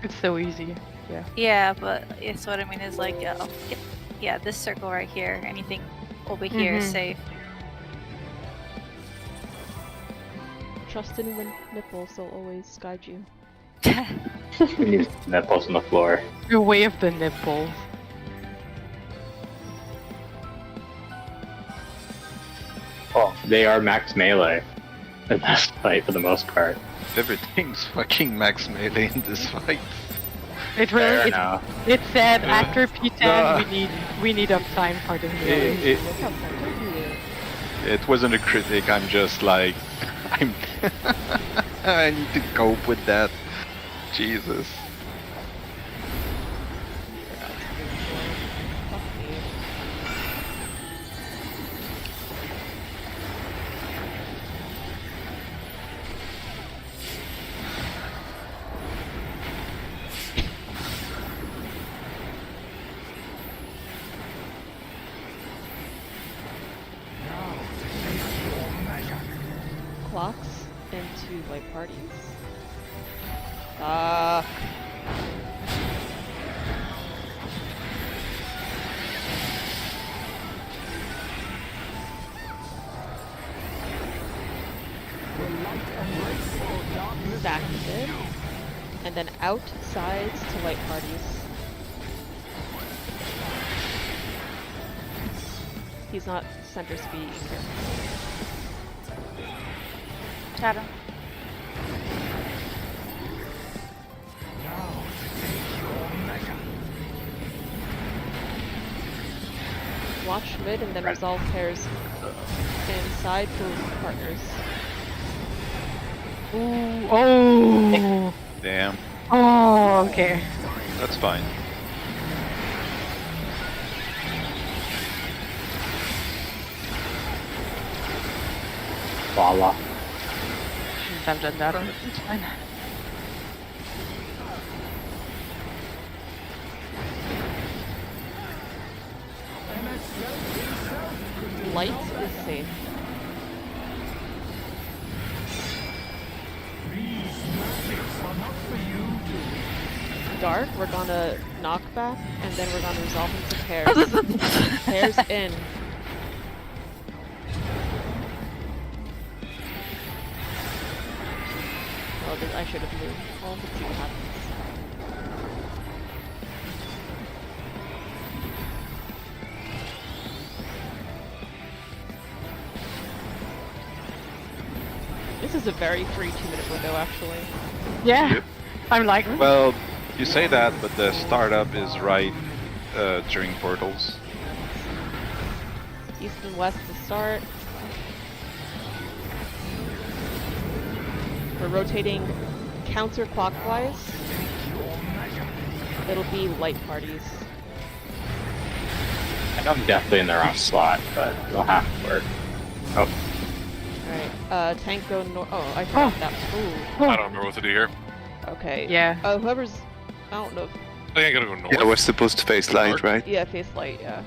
It's so easy. Yeah. Yeah, but it's what I mean is like, yeah, this circle right here. Anything over here is Mhm. safe. Trust in the nipples, they'll always guide you. We need nipples on the floor. The way of the nipples. Oh, they are max melee in this fight for the most part. Everything's fucking max melee in this fight. It Fair really. enough. It said Yeah. after P10 No. we need uptime for the healing. Look how far you do. It wasn't a critic, I'm just like... I'm... I need to cope with that. Jesus. Fuck me. Clocks into light parties. Fuck. Back in. And then out sides to light parties. He's not center speed either. Got him. Watch mid and then resolve pairs inside for partners. Ooh, oh, Damn. oh, okay. That's fine. Voila. Shouldn't have done that. But it's fine. Light is safe. Dark, we're gonna knock back, and then we're gonna resolve into pairs. Pairs in. Oh, I should have moved. Well, let's see what happens. This is a very free 2-minute window, actually. Yeah, Yep. I'm like, Well, you say that, but the startup is right during portals. East and west to start. We're rotating counterclockwise. It'll be light parties. I know I'm definitely in the wrong slot, but it'll have to work. Oh, Alright, tank go north. Oh, I forgot that. Ooh. I don't remember what to do here. Okay. yeah. Whoever's. I don't know. I think I gotta go north. Yeah, we're supposed to face light, right? Yeah, face light, yeah.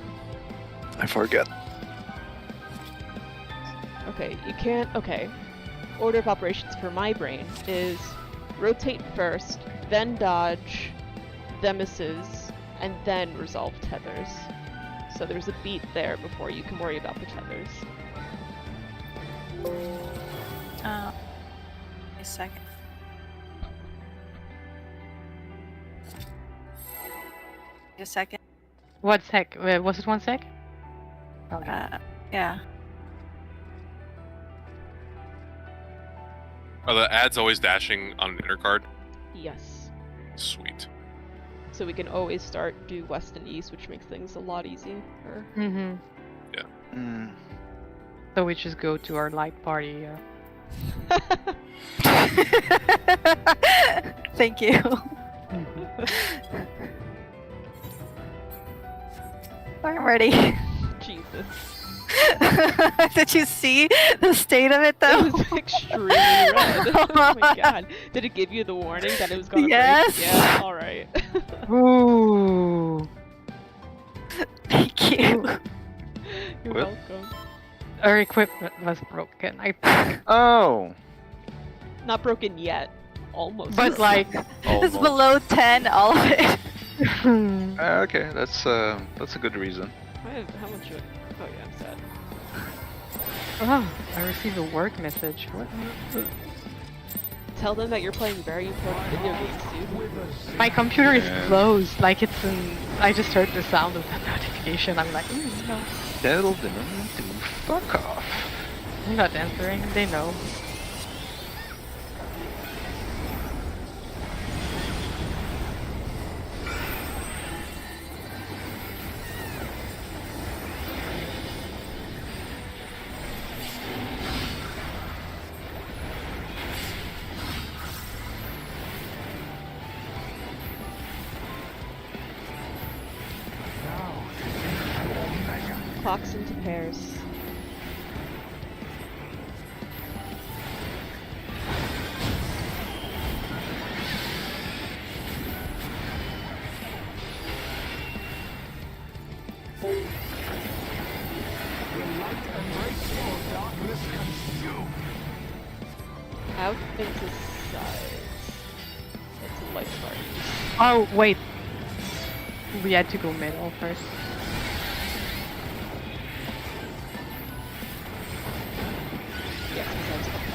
I forget. Okay, you can't. Okay. Order of operations for my brain is rotate first, then dodge, then misses, and then resolve tethers. So there's a beat there before you can worry about the tethers. A second. A second. What sec? Was it 1 sec? Okay. Yeah. Are the ads always dashing on an inner card? Yes. Sweet. So we can always do west and east, which makes things a lot easier. Mm-hmm. Mm. So we just go to our light party. Thank you. I'm ready. Jesus. Did you see the state of it though? It was extremely red. Oh my god. Did it give you the warning that it was gonna Yes. break? Yeah, alright. Ooh. Thank you. You're What? welcome. Our equipment was broken, I think. Oh. Not broken yet. Almost. But like, It's Almost. below 10, all of it. Okay, that's a good reason. How much? Oh yeah, I'm sad. oh, I received a work message. What? Tell them that you're playing very important video games, dude. My computer is Yeah. closed. Like it's in. I just heard the sound of the notification. I'm like, no. Tell them to fuck off. I'm not answering. They know. Clocks into pairs. Out into sides. That's a light party. Oh wait. We had to go middle first.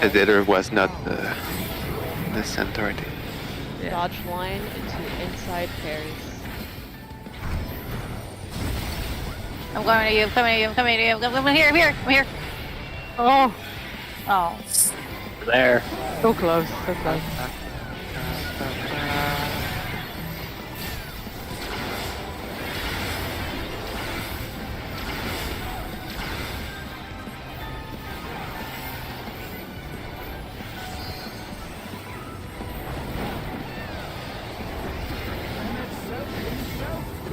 The other was not the center, I think. Yeah. Dodge line into inside pairs. I'm going to you, I'm coming to you, I'm coming to you, I'm here, I'm here, I'm here. Oh, Oh. There. so close, so close.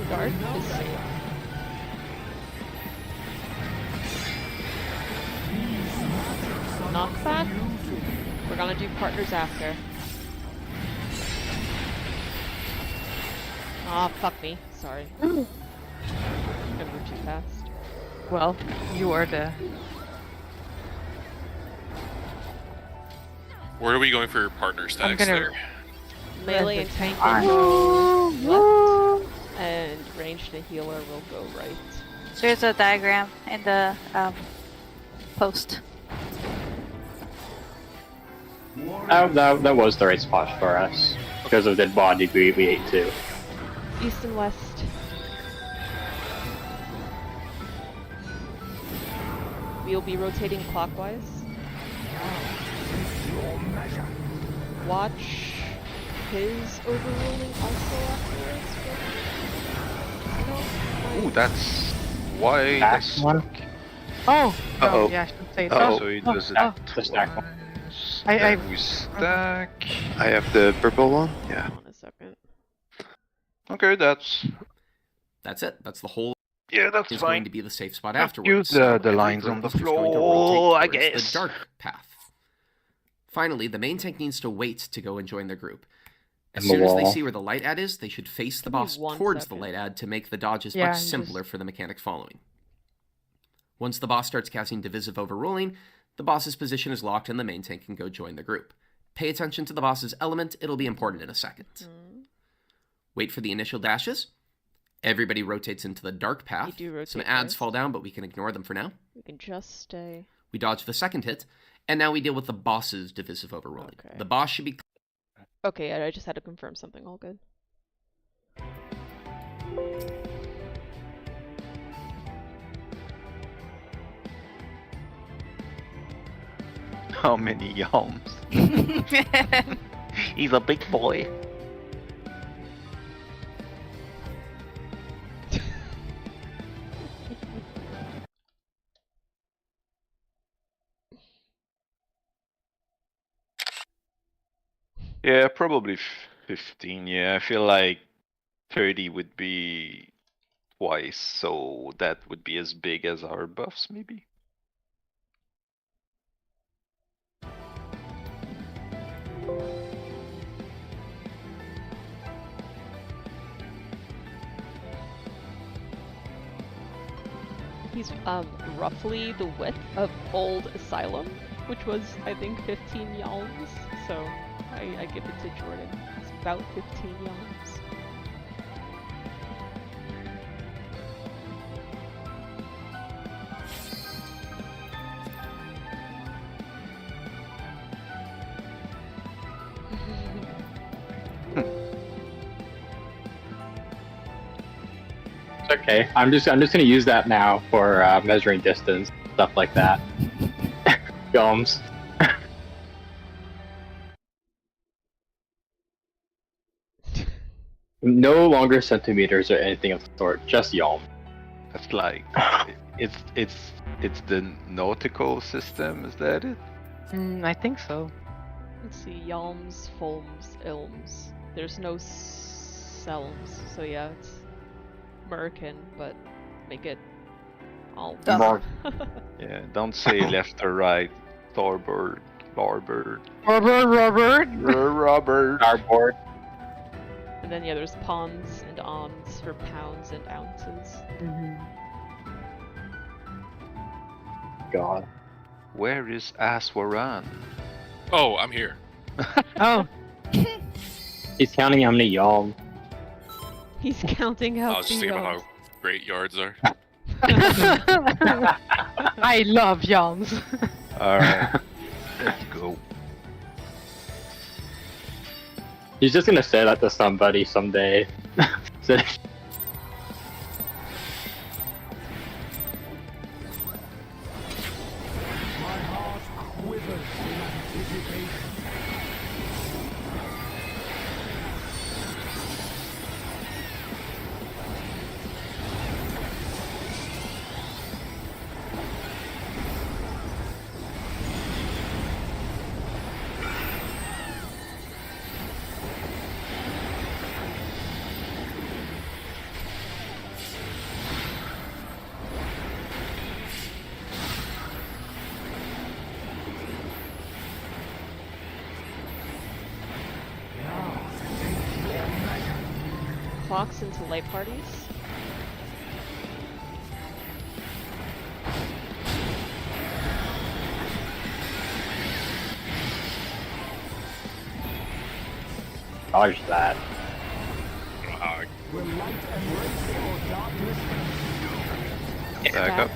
Dark is safe. Knockback? We're gonna do partners after. Ah, fuck me. Sorry. I moved too fast. Well, you are the. Where are we going for your partner stacks gonna- there? Melee and tank will go left, and ranged and healer will go right. There's a diagram in the post. That was the right spot for us. Because of the body we ate too. East and west. We'll be rotating clockwise. Watch his overruling also afterwards. Ooh, that's why Back that's one? Oh, Uh-oh. no, yeah, I should say Uh-oh. that. So he does it oh. The stack one. twice. I- Then we stack. I have the purple one. Yeah. Hold on a second. Okay, that's it. That's the whole yeah, that's is fine. going to be the safe spot Use afterwards. the So every lines group on the is just going to floor, rotate I towards guess. the dark path. Finally, the main tank needs to wait to go and join their group. As And the soon as they wall. see where the light ad is, they should face the Give me boss 1 towards second. the light ad to make the dodges Yeah, much and simpler just- for the mechanic following. Once the boss starts casting Divisive Overruling, the boss's position is locked and the main tank can go join the group. Pay attention to the boss's element, it'll be important in a second. Wait for the initial dashes. Everybody rotates into the dark path. do rotate Some ads first. fall down, but we can ignore them for now. We can just stay. We dodge the second hit, and now we deal with the boss's Divisive Overruling. Okay. The boss should be Okay, I just had to confirm something. All good. How many yalms? He's a big boy. Yeah, probably 15. Yeah, I feel like 30 would be twice, so that would be as big as our buffs, maybe. He's roughly the width of Old Asylum, which was, I think, 15 yalms. So I give it to Jordan. It's about 15 yalms. It's okay. I'm just gonna use that now for measuring distance, stuff like that. Gums. No longer centimeters or anything of the sort, just yalm. That's like it's the nautical system. Is that it? I think so. Let's see, yalms, fulms, ilms. There's no selms, so yeah, it's American, but make it all. Yeah, don't say left or right, starboard, larboard, Robert. Robert. Starboard. And then yeah, there's ponds and ons for pounds and ounces. God. Where is Aswaran? Oh, I'm here. Oh. He's counting how many yalm. He's counting out I was just the thinking about yalms. how great yards are. I love yawns. Alright, let's go. He's just gonna say that to somebody someday. So- My heart quivers in anticipation. Clocks into light parties. Dodge that. Will light embrace or darkness? Back up.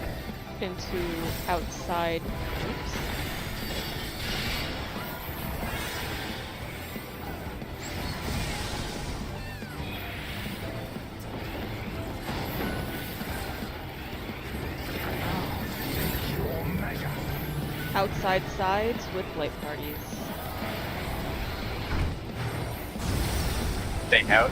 Into outside. Oops. Outside sides with light parties. Stay out.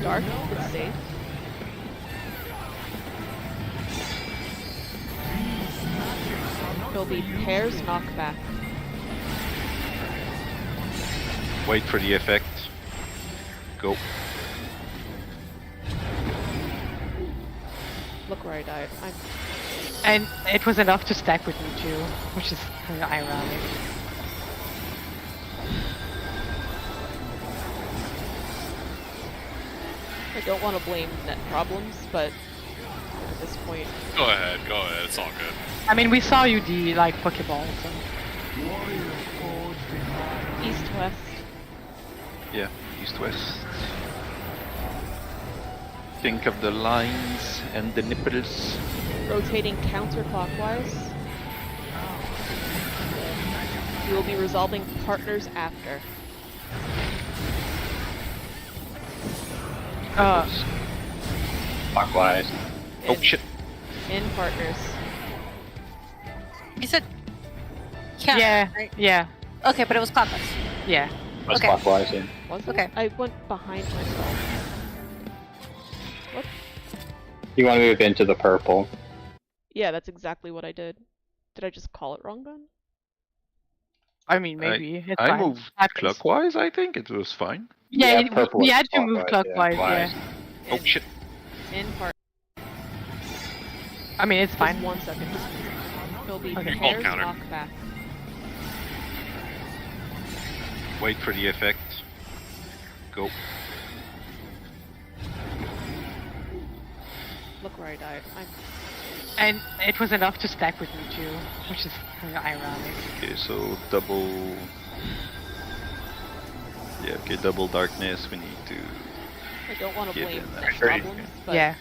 Dark, it's safe. There'll be pairs knockback. Wait for the effect. Go. Look where I died. I'm And it was enough to stack with me too, which is kind of ironic. I don't want to blame net problems, but at this point, Go ahead, it's all good. I mean, we saw you like Pokeball, so. Warriors forged in my east-west. Yeah, east-west. Think of the lines and the nipples. Rotating counterclockwise. You will be resolving partners after. Clockwise. Oh In- shit. In partners. You said counter, Yeah, right? yeah, Okay, but it was clockwise. yeah. That's Okay. clockwise, yeah. Was it? Okay. I went behind myself. What? You want to move into the purple. Yeah, that's exactly what I did. Did I just call it wrong then? I mean, maybe it's I fine. moved Happens. clockwise, I think it was fine. Yeah, Yeah, purple we is had to move clockwise, clockwise. yeah. Yeah. Oh shit. In part. I mean, it's Just fine. 1 second. It'll be Okay. pairs counter. lock back. Wait for the effect. Go. Look where I died. And it was enough to stack with me too, which is ironic. Okay, so double. Yeah, okay, double darkness. We need to. I don't want to Get blame in there. such Great. problems, but Yeah.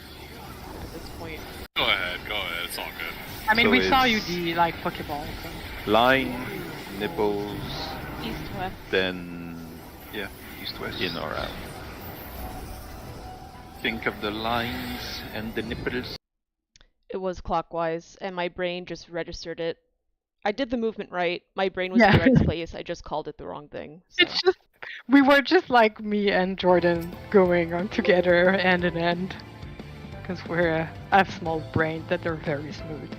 at this point, Go ahead, it's all good. I mean, So we saw you it's- the like Pokeball. So. Line, nipples, east-west. then. Yeah, east-west. In or out. Think of the lines and the nipples. It was clockwise, and my brain just registered it. I did the movement right. My brain was Yeah. in the right place. I just called it the wrong thing. So. It's just we were just like me and Jordan going on together end and end, because we're have small brains that are very smooth.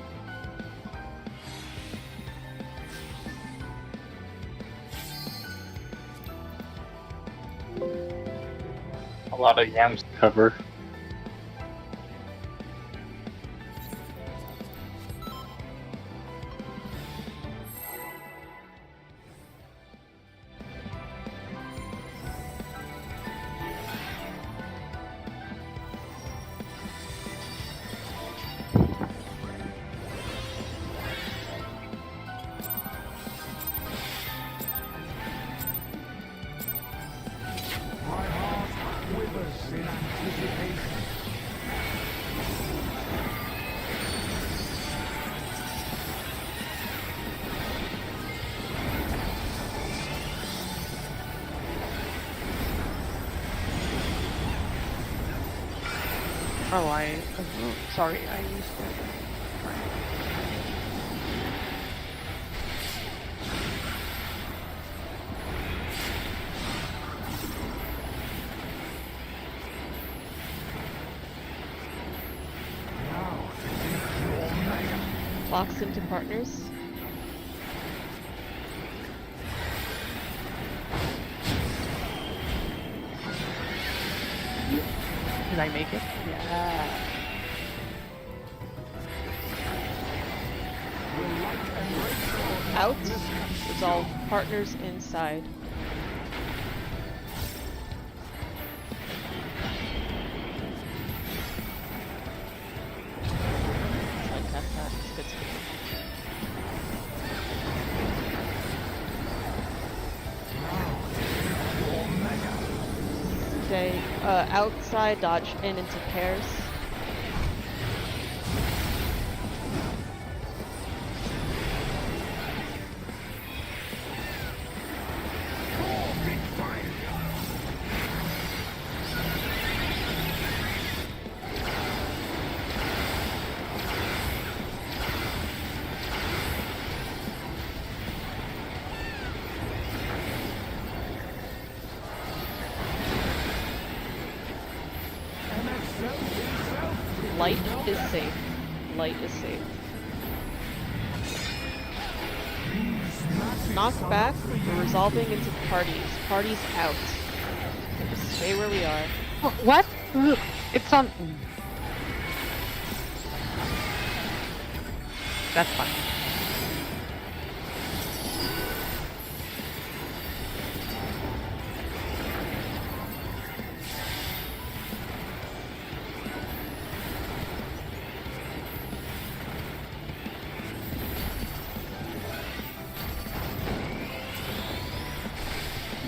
A lot of yams to cover. My heart quivers in anticipation. Oh, sorry, I used it. Locks into partners. Did I make it? Yeah. Out. Resolve partners inside. It's good stuff. Okay, outside dodge in into pairs. Light is safe. Light is safe. Knock back. We're resolving into parties. Parties out. Just stay where we are. What? Look, it's on. That's fine.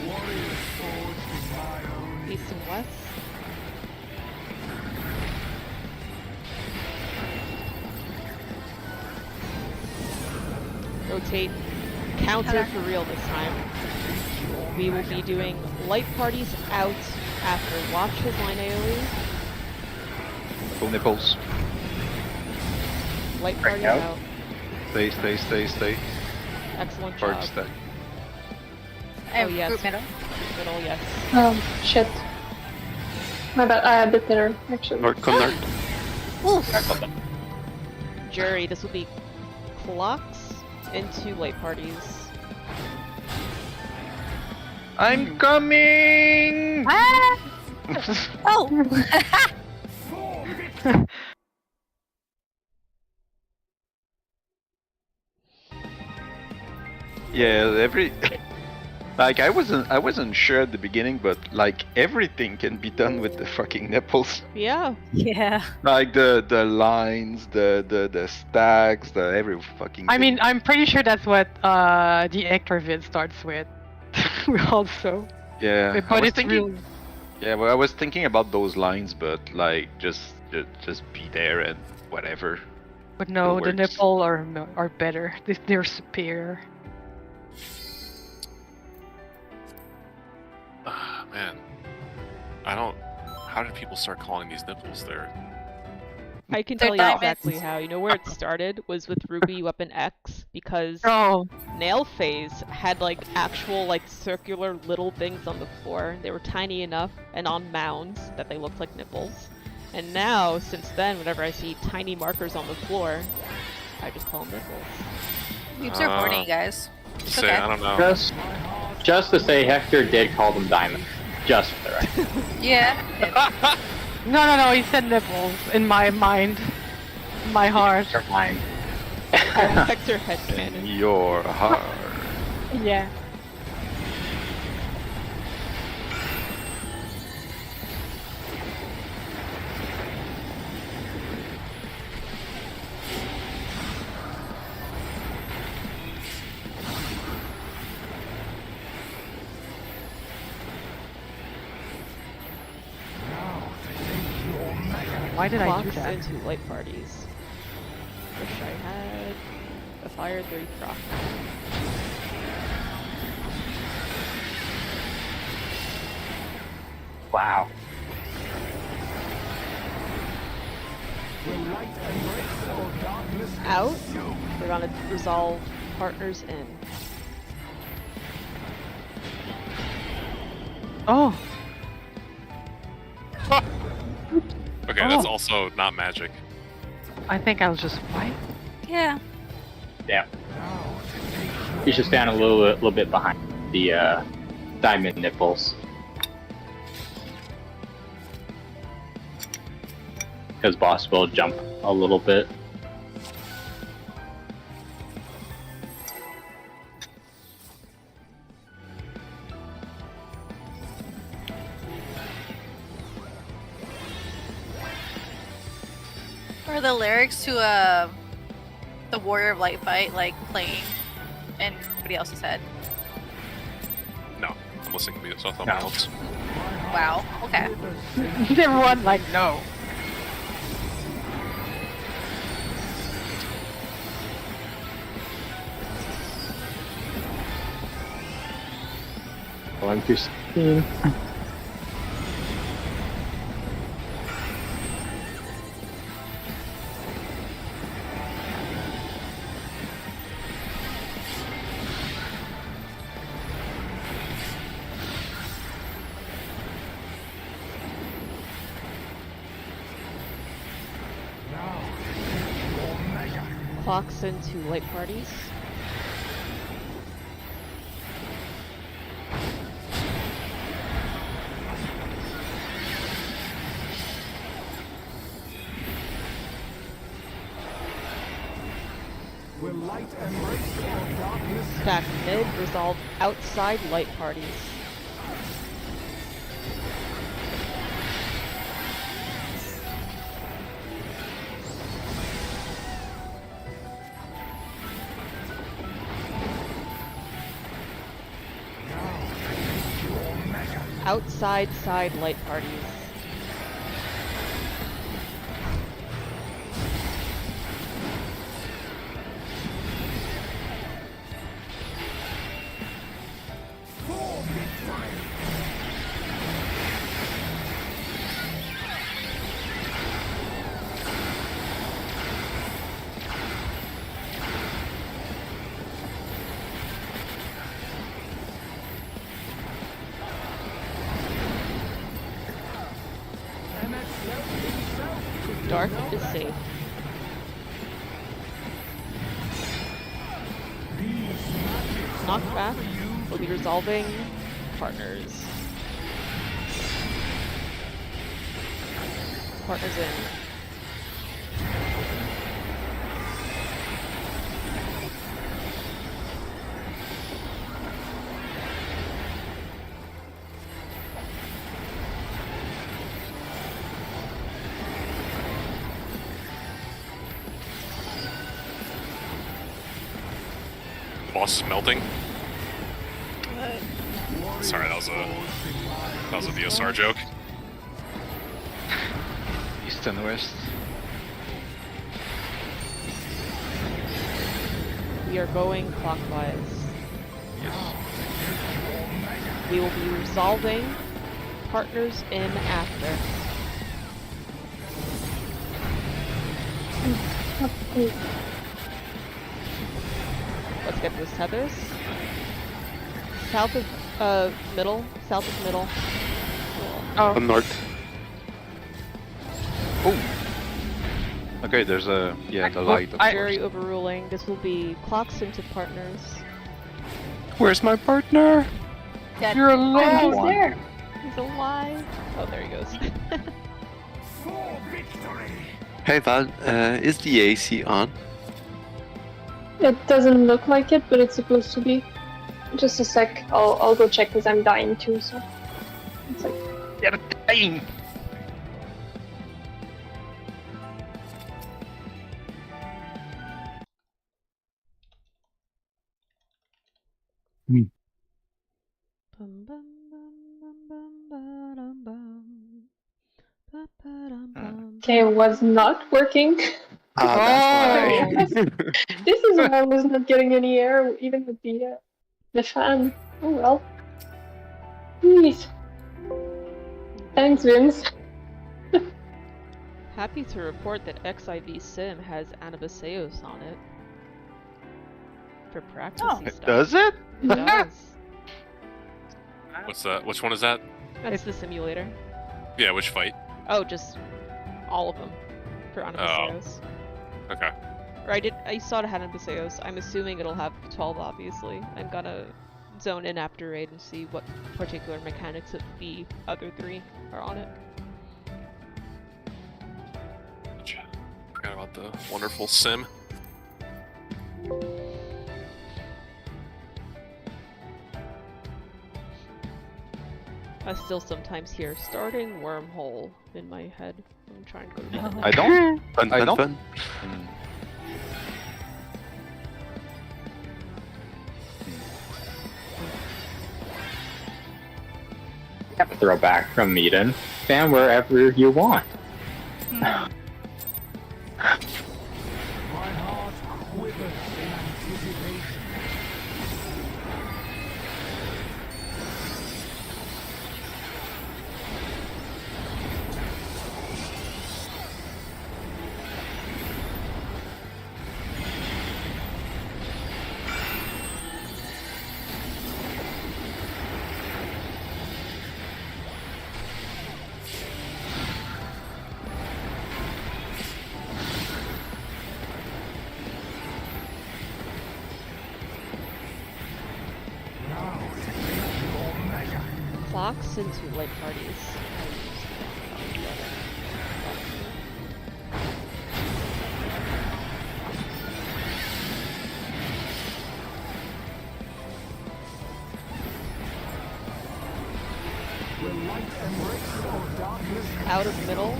Warriors forged and west. Rotate counter for real this time. We will be doing light parties out after. Watch his line AoE. Go nipples. Light party out. out. Stay. Excellent Charge job. stack. I Oh, yes. group middle. Middle, yes. Oh, shit. My bad, I had the titter, actually. North on north. Oof. Jury, this will be clocks into light parties. I'm coming! Ah! Oh! Yeah, like I wasn't sure at the beginning, but like everything can be done with the fucking nipples. Yeah. Yeah. Like the lines, the stacks, the every fucking I thing. mean, I'm pretty sure that's what the Hector vid starts with. Also. Yeah, I But was it's thinking. really... Yeah, well, I was thinking about those lines, but like just be there and whatever. But no, It the works. nipple are better. They're superior. Man, I don't. How did people start calling these nipples there? I can They're tell you diamonds. exactly how. You know where it started was with Ruby Weapon X, because Oh, Nail Phase had like actual like circular little things on the floor. They were tiny enough and on mounds that they looked like nipples. And now, since then, whenever I see tiny markers on the floor, I just call them nipples. Weeps are horny, guys. It's Say, okay. I don't know. Just to say, Hector did call them diamonds. Just for the record. Yeah. no, he said nipples in my mind. My heart. Never mind. Hector In headcanon. your heart. Yeah. Why did I do Clocks that? into light parties. Wish I had a fire 3 proc. Wow. Will light embrace or darkness Out. We're gonna resolve partners in. Oh, Okay, that's also not magic. I think I was just white. Yeah. Yeah. You should stand a little bit behind the diamond nipples. Because boss will jump a little bit. Are the lyrics to the Warrior of Light fight like playing in somebody else's head? No, I'm listening to something No. else. Wow. Okay. Everyone like no. Going through 16. Clocks into light parties. will light embrace or darkness Back mid, resolve outside light parties. Outside side light parties. Dark is safe. Knockback will be resolving partners. Partners in. Boss is melting. Sorry, that was a VSR joke. East and west. We are going clockwise. Yes. We will be resolving partners in after. Let's get those tethers. South of middle. South of middle. Oh. North. Oh. Okay, there's a the light. Of Very course. overruling. This will be clocks into partners. Where's my partner? Dead. You're Oh, he's alone. there. He's alive. Oh, there he goes. For victory! Hey Val, is the AC on? It doesn't look like it, but it's supposed to be. Just a sec. I'll go check because I'm dying too. So it's like They're dying. Bum, bum, bum, bum, bum, ba-dum, bum. Ba-ba-dum-bum. okay, it was not working. Ah, that's why. This is why I was not getting any air, even with the fan. Oh well. Please. Thanks, Vince. Happy to report that XIV Sim has Anabaseos on it. For practice Oh. stuff. Does it? It does. What's that? Which one is that? That's the simulator. Yeah, which fight? Oh, just all of them for Anabaseos. Okay. Or I saw it had Anabaseos. I'm assuming it'll have 12, obviously. I'm gonna zone in after raid and see what particular mechanics of the other 3 are on it. Gotcha. Forgot about the wonderful sim. I still sometimes hear starting wormhole in my head. I'm trying to go to bed. I don't. Fun, I fun, don't. fun. You have to throw back from Eden. Stand wherever you want. My heart quivers in anticipation. Now, your measure. Clocks into light parties. Will light embrace or darkness Out of middle,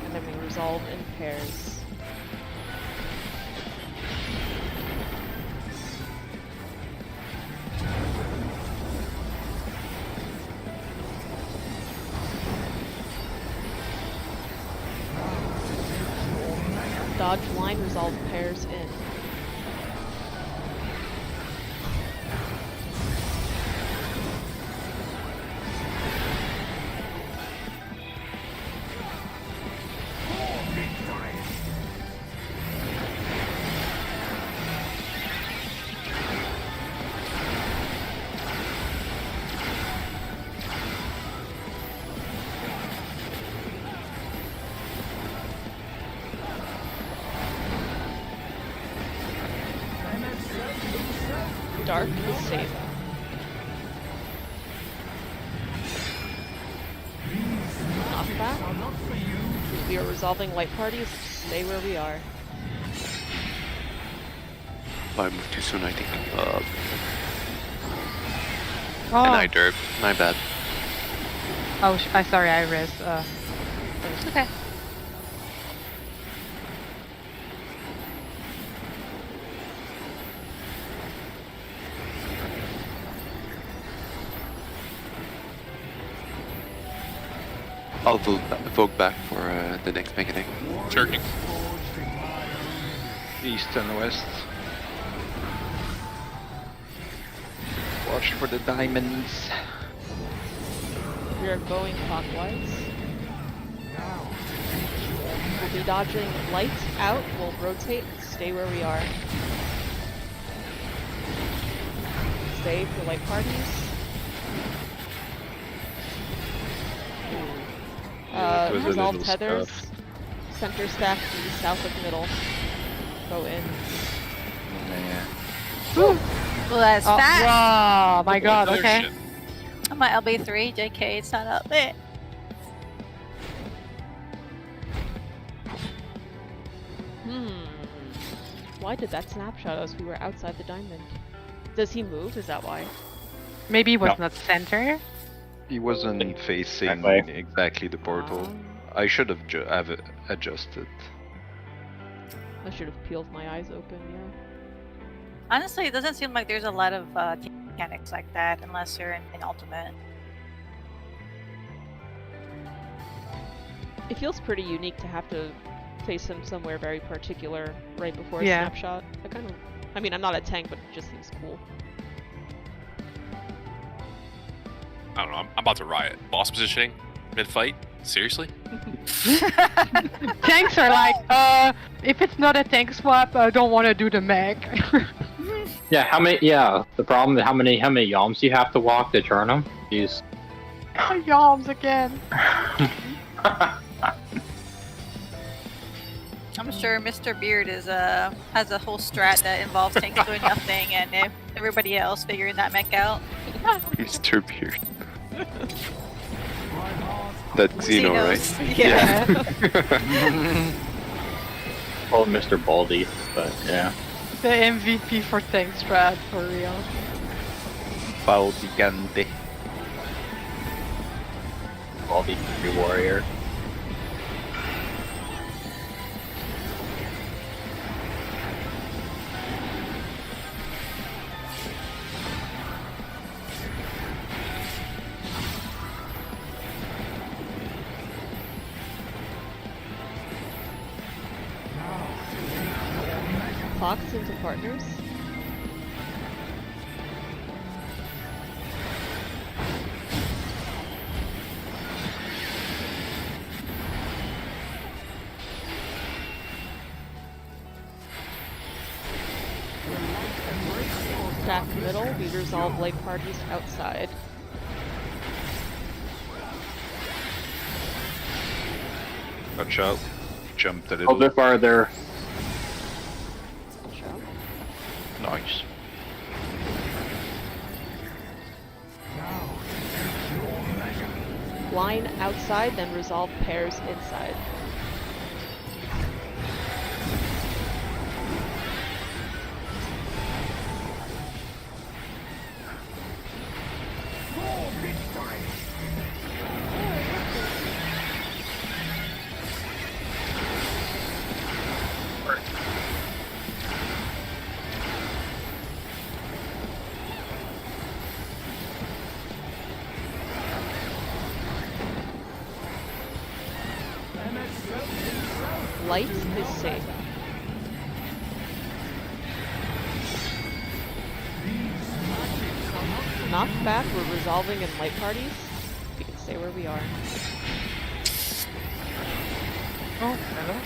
and then we resolve in pairs. dodge line, resolve pairs in. Dark is safe. Knockback. We are resolving light parties. Stay where we are. I moved too soon, I think. Oh, And I derp. My bad. oh sorry, I res. It's okay. I'll vote back for the next mechanic. Jerking. East and west. Watch for the diamonds. We are going clockwise. We'll be dodging light out. We'll rotate. Stay where we are. Stay for light parties. Yeah, it was a Resolve little tethers. stuff. Center stack to the south of middle. Go in. Yeah. Well, that's Oh, fast. wow, my god, Other okay. shit. I'm at LB3. JK, it's not up there. Why did that snapshot us? We were outside the diamond. Does he move? Is that why? Maybe it was No. not center. He wasn't facing way. exactly the portal. I should have adjusted. I should have peeled my eyes open, yeah. Honestly, it doesn't seem like there's a lot of team mechanics like that unless you're in Ultimate. It feels pretty unique to have to face him somewhere very particular right before a Yeah. snapshot. I mean, I'm not a tank, but it just seems cool. I don't know. I'm about to riot. Boss positioning, mid-fight. Seriously? Tanks are like, if it's not a tank swap, I don't want to do the mech. Yeah, how many? Yeah, the problem is how many yalms you have to walk to turn them. Jeez. Yalms again. I'm sure Mr. Beard is has a whole strat that involves tanks doing nothing and everybody else figuring that mech out. Mr. Beard. That's Xeno, Xenos. right? Yeah. Oh, Mr. Baldy, but yeah. The MVP for tank strat, for real. Pao Gigante. Baldy, free warrior. Clocks into partners. Stack middle, we resolve light parties outside. Watch out. Jumped a A little. little bit farther. Nice. Line outside, then resolve pairs inside. Light is safe. knocked back, we're resolving in light parties. We can stay where we are. Oh, hello.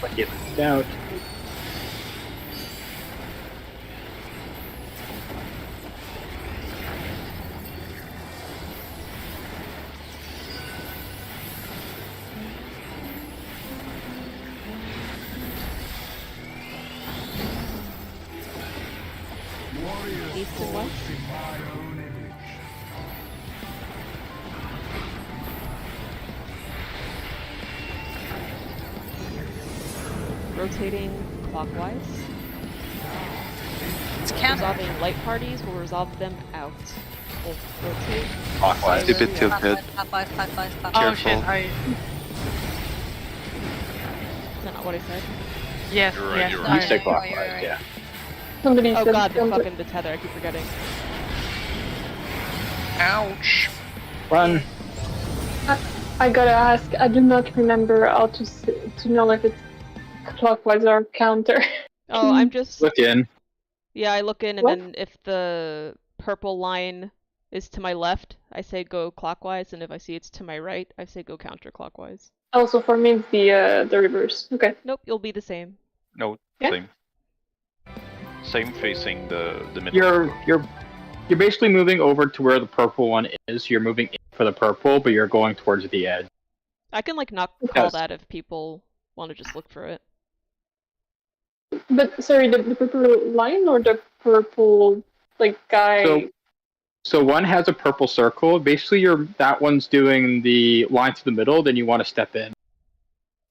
But get moved out. East and west. Rotating clockwise. It's counter. Resolving light parties, we'll resolve them out. We'll rotate. Clockwise. stay A where bit we are. tilted. Clockwise, clockwise, Oh clockwise. shit, Careful. Is that not what I said? Yes, You're right, yes. you're You right. stay Right, clockwise, right, right. yeah. Somebody Oh said god, the counter. fucking tether, I keep forgetting. Ouch! Run. I gotta ask, I do not remember how to know if it's clockwise or counter. Oh, I'm just... Look in. Yeah, I look in and What? then if the purple line is to my left, I say go clockwise, and if I see it's to my right, I say go counterclockwise. Also, for me, it's the reverse. Okay. Nope, you'll be the same. No, Yeah. same. Same facing the middle. You're basically moving over to where the purple one is. You're moving in for the purple, but you're going towards the edge. I can like not call Yes. that if people want to just look for it. But sorry, the purple line or the purple like guy? So one has a purple circle. Basically, that one's doing the line to the middle. Then you want to step in,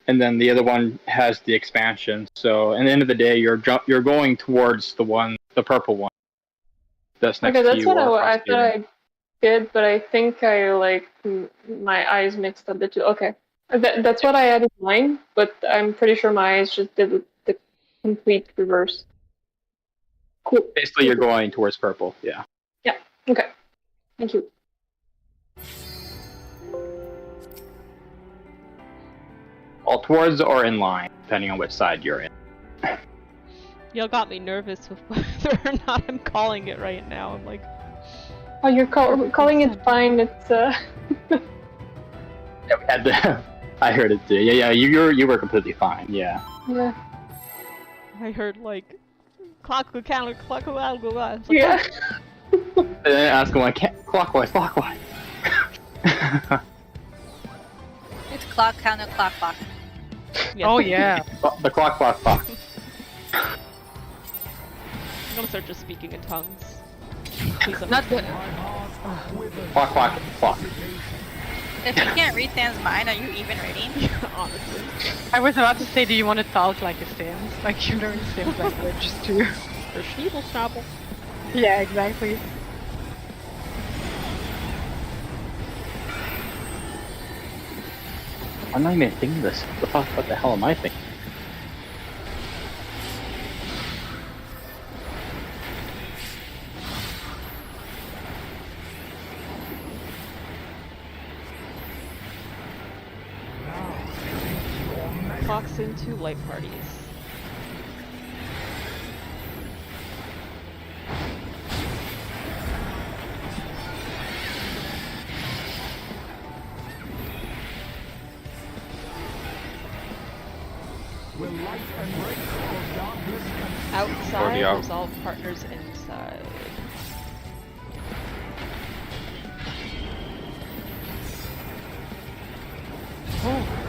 and then the other one has the expansion. So at the end of the day, you're going towards the purple one. That's next Okay, to that's you. what or I across to you. thought I did, but I think I my eyes mixed up the two. Okay, that's what I had in mind, but I'm pretty sure my eyes just did the complete reverse. Cool. Basically, you're going towards purple. Yeah. Okay. Thank you. All towards or in line, depending on which side you're in. Y'all got me nervous with whether or not I'm calling it right now. I'm like, Oh, you're calling it fine. It's Yeah, we had the. I heard it too. Yeah. You were completely fine. Yeah. yeah. I heard like, clock, counter, clock, I'll go on. Yeah. And then ask him like clockwise. It's clock, counter, clock, clock. Yes. Oh yeah. The clock. I'm gonna start just speaking in tongues. Please Not the. Clock. If you can't read Sam's mind, are you even reading? honestly. I was about to say, do you want to talk like a Sims? Like you learn Sims language too. Or Schneebel Schnabel. Yeah, exactly. I'm not even thinking this. What the hell am I thinking? Clocks into light parties. Will light embrace or darkness consume? Outside, Already out. resolve partners inside.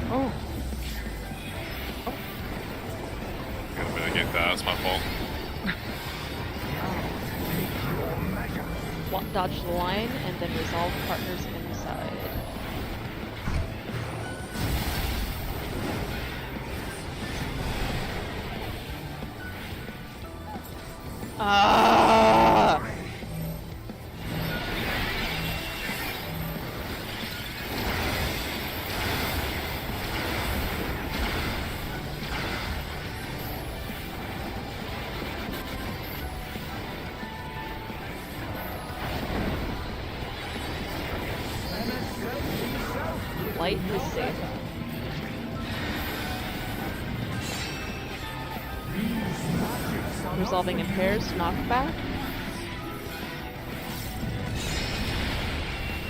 Oh. I'm gonna mitigate that. That's my fault. Dodge the line and then resolve partners inside. Ah! Light is safe. resolving in pairs to knock back.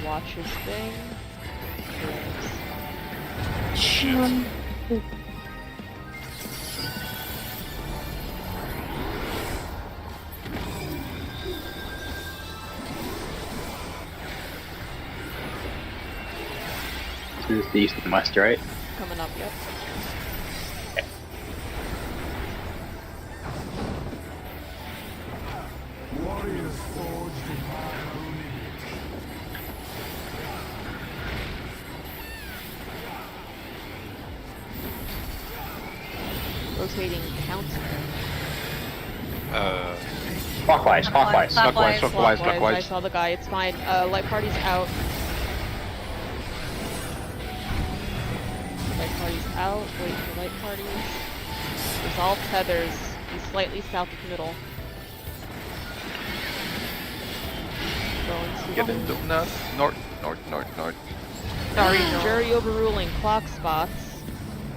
Watch his thing. Shit. This is the east and west, right? Coming up, yep. Warriors forged in my own image. Rotating counter. Clockwise, clockwise. Clockwise. I saw the guy, it's fine. Light party's out. Light party's out. Wait for light parties. Resolve tethers. He's slightly south of middle. Going to Get in donut. North, north, north, north. Sorry, no. jury overruling clock spots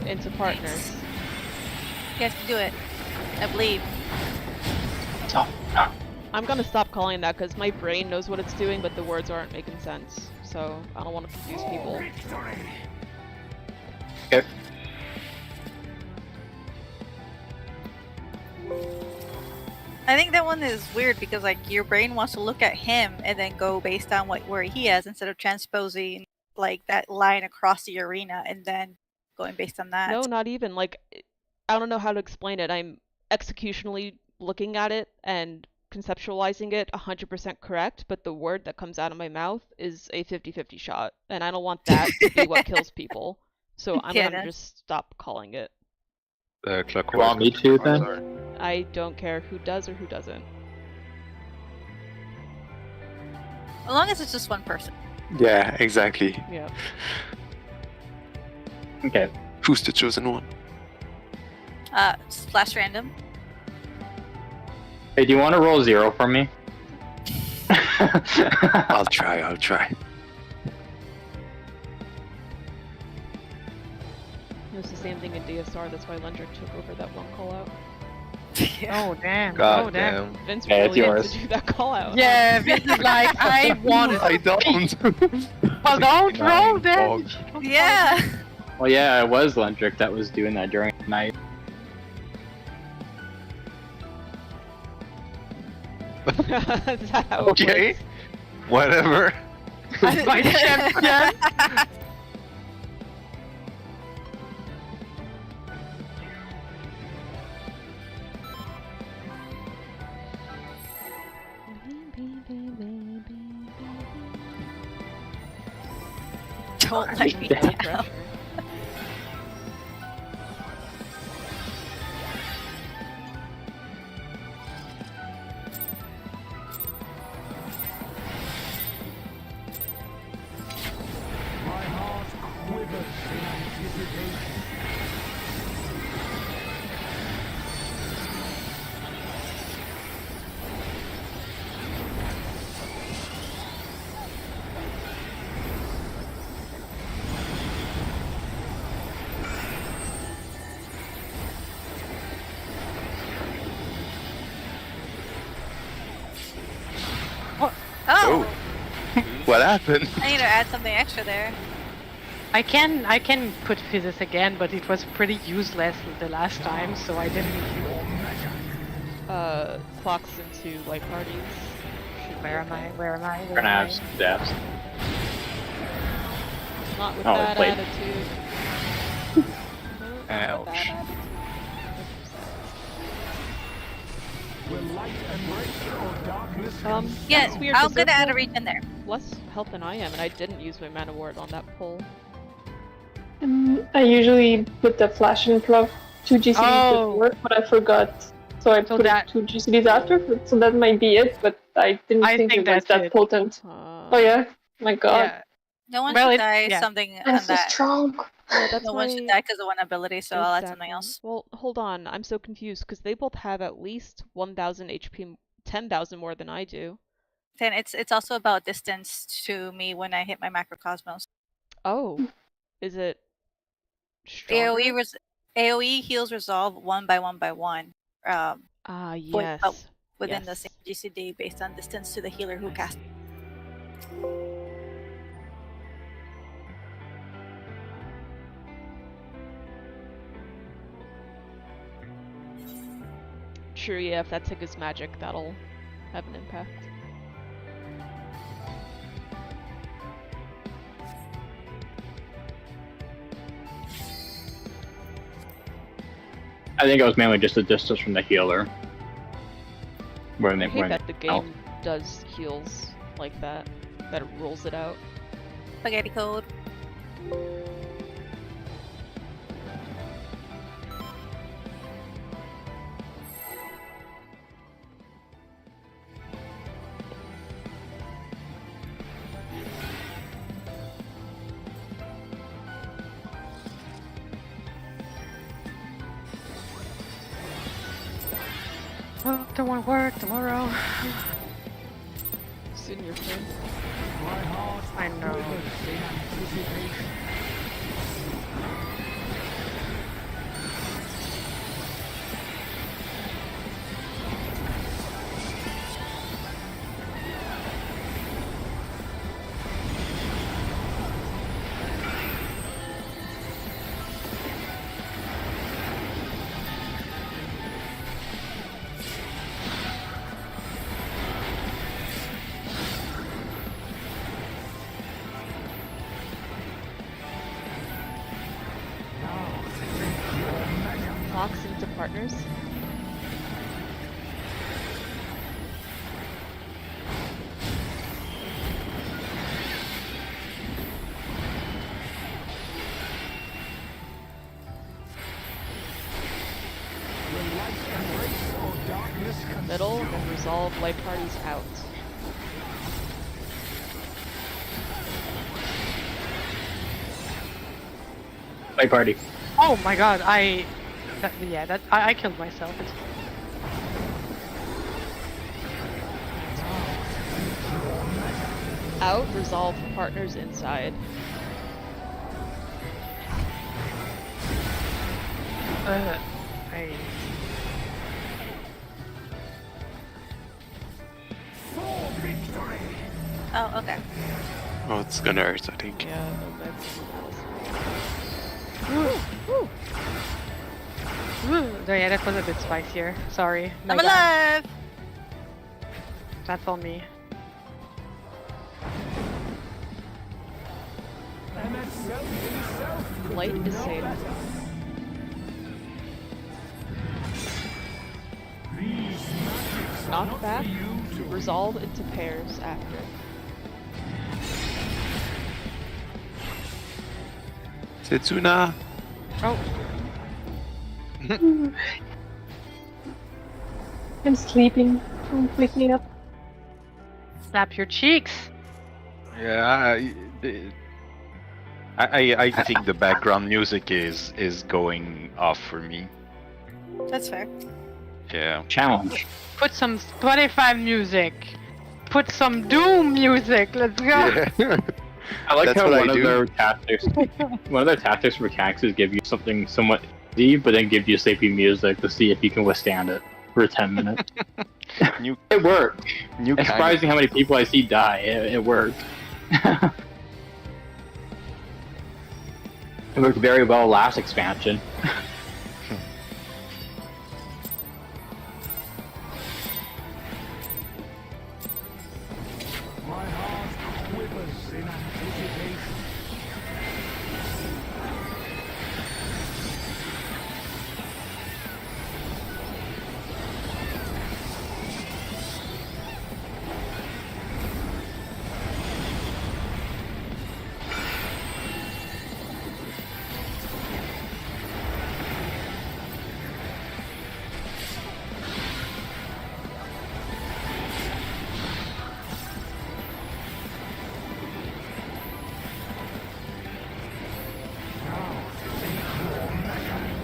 into partners. You have to do it. I believe. Oh, no. I'm gonna stop calling that because my brain knows what it's doing, but the words aren't making sense. So I don't want to confuse people. Okay. I think that one is weird because like your brain wants to look at him and then go based on where he is instead of transposing like that line across the arena and then going based on that. No, not even. Like, I don't know how to explain it. I'm executionally looking at it and conceptualizing it 100% correct, but the word that comes out of my mouth is a 50-50 shot, and I don't want that to be what kills people. So I'm Yeah, gonna just stop calling it. Clockwise. You want me to then? Sorry. I don't care who does or who doesn't. As long as it's just one person. Yeah, exactly. Yeah. Okay. Who's the chosen one? Splash random. Hey, do you want to roll 0 for me? I'll try. It was the same thing in DSR, that's why Lendrick took over that one call out. Oh damn. God Oh damn. damn. Vince Yeah, it's really had yours. to do that call out. Yeah, this is like I want it. I don't. Oh, don't roll 69 then. fog. Yeah. Well, yeah, it was Lendrick that was doing that during the night. Is that how it Okay. works? Whatever. My champion. Don't let me No down. pressure. My heart quivers in anticipation. Oh, What happened? I need to add something extra there. I can put physics again, but it was pretty useless the last time, so I didn't. Clocks into light parties. Where am I? Where am I? Where Gonna am have I? steps. Not with Oh, that wait. attitude. Not with that Ouch. attitude. Will light embrace or darkness Yeah, That's weird, I'm 'cause they're gonna add a both region there. less health than I am, and I didn't use my mana ward on that pull. I usually put the flash and prog 2 GCDs Oh. before, but I forgot. So I So put that- 2 GCDs after, so that might be it, but I didn't I think think it was that's that it. potent. Oh yeah? My god. Yeah. No one Well, should it- die yeah. something on That's so that. strong. Yeah, that's No why... one should die because of one ability, so I'll add something Exactly. else. Well, hold on. I'm so confused, because they both have at least 1,000 HP, 10,000 more than I do. Then it's also about distance to me when I hit my macrocosmos. Oh. Is it stronger? AOE heals resolve 1 by 1 by 1. Yes. within the Yes. same GCD based on distance to the healer who cast. True, yeah, if that Tigger's magic, that'll have an impact. I think it was mainly just the distance from the healer. I hate that the game does heals like that. That it rules it out. Spaghetti code. Oh, don't want to work tomorrow. Soon your turn. My heart I know. quivers in anticipation. Fox into partners. Will light embrace or darkness Middle, consume? and resolve light parties out. Play party. Oh my god, I killed myself. It's Out, resolve partners inside. I For victory! Oh, okay. Oh, it's gonna hurt, I think. Yeah, no, that's yeah, that was a bit spicier. Sorry. My I'm bad. alive! That's on me. Light is safe. Knock back, resolve into pairs after. Setsuna! Oh, I'm sleeping. Don't wake me up. slap your cheeks. Yeah, I think the background music is going off for me. That's fair. Yeah. Challenge. Put some Spotify music. Put some Doom music. Let's go. Yeah. I like That's how what one I of do. their tactics, one of their tactics for mechanics is give you something somewhat easy, but then give you sleepy music to see if you can withstand it for 10 minutes. New, It worked. new It's kind surprising how many people I see die. It worked. It worked very well last expansion. My heart quivers in anticipation.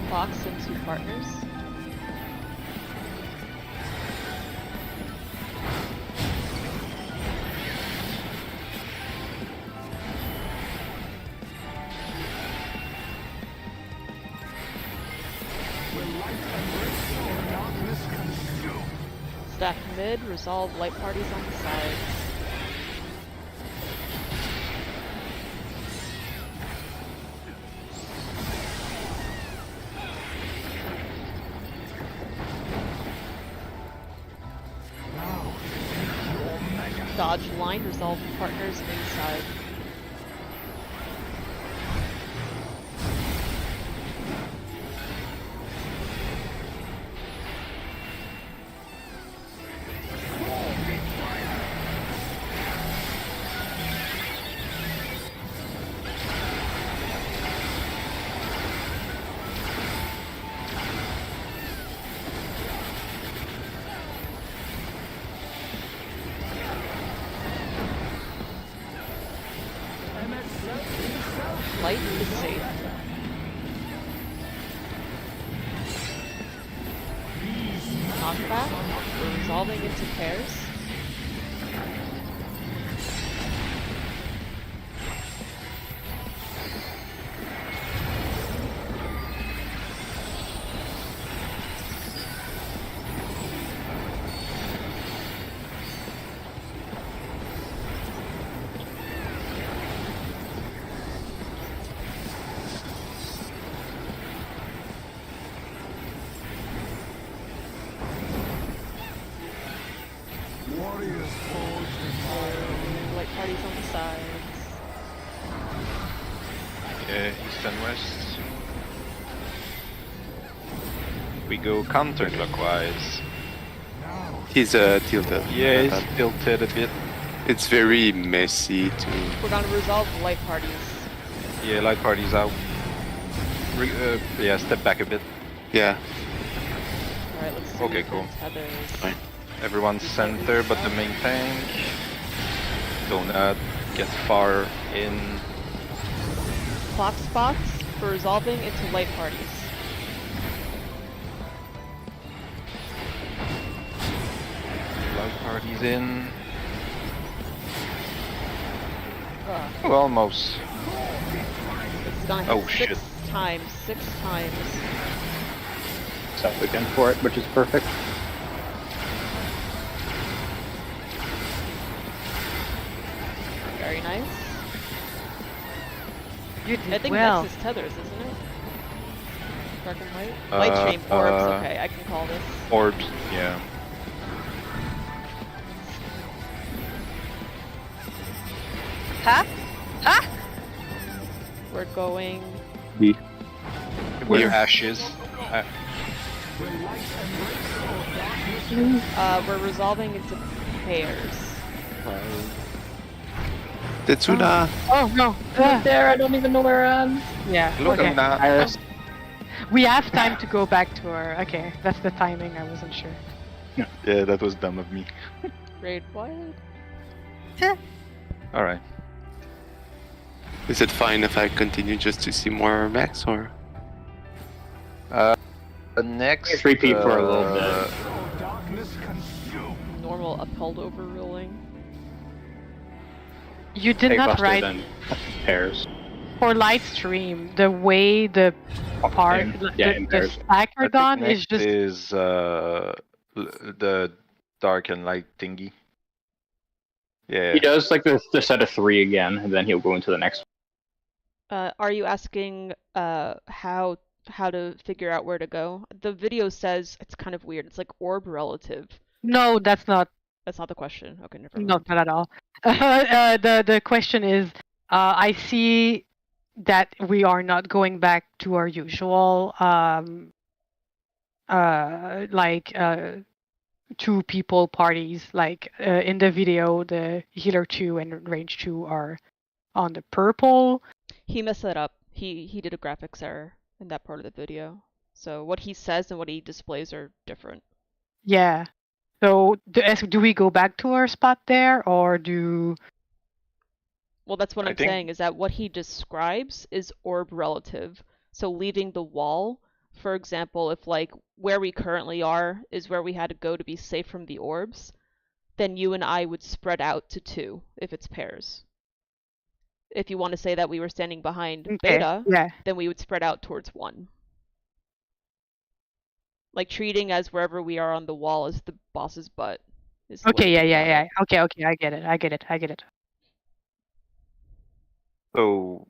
Fox into partners. Will light embrace or darkness consume? Stack mid, resolve light parties on the sides. Dodge line, resolve partners inside. Light is safe. Knockback. We're resolving into pairs. Warriors forged in fire. Light parties on the sides. Yeah, east and west. We go counterclockwise. Now, He's tilted. Yeah, he's tilted a bit. It's very messy to. We're gonna resolve the light parties. Yeah, light parties out. Yeah, step back a bit. Yeah. Alright, let's see. Okay, cool. Tethers. Fine. Everyone's center, but the main tank. Don't get far in. Clock spots for resolving into light parties. Light parties in. Ugh. Oh, almost. It's gonna hit Oh, six shit. times. 6 times. Step again for it, which is perfect. Very nice. You I did think well. next is tethers, isn't it? Dark and white? Light stream, orbs, okay, I can call this. Orbs, yeah. Huh? Huh? We're going... We're ashes. we're resolving into pairs. Tetsuna! Oh no! Right there, I don't even know where I am. Yeah. Look Okay. at that. Iris. We have time to go back to our. Okay, that's the timing. I wasn't sure. Yeah, that was dumb of me. Raid what? Alright. Is it fine if I continue just to see more mechs or? Next. Let's repeat for a little bit. darkness consumed. Normal upheld overruling. You did Take not Buster, write then pairs. for live stream the way the part Yeah, the in pairs. stack are done is just the dark and light thingy. Yeah. He does like the set of 3 again, and then he'll go into the next one. Are you asking how to figure out where to go? The video says it's kind of weird. It's like orb relative. no, that's not That's not the question. Okay, never mind. no, not at all. The question is, I see that we are not going back to our usual like 2 people parties. Like in the video, the healer 2 and range 2 are on the purple. He messed that up. He did a graphics error in that part of the video. So what he says and what he displays are different. Yeah. So do we go back to our spot there, or do? Well, that's what I I'm think- saying, is that what he describes is orb relative. So leaving the wall, for example, if like where we currently are is where we had to go to be safe from the orbs, then you and I would spread out to 2 if it's pairs. If you want to say that we were standing behind Okay, beta, yeah. then we would spread out towards 1. Like treating as wherever we are on the wall is the boss's butt. Is the way Okay, to yeah, think yeah, about yeah. it. Okay, okay, I get it. So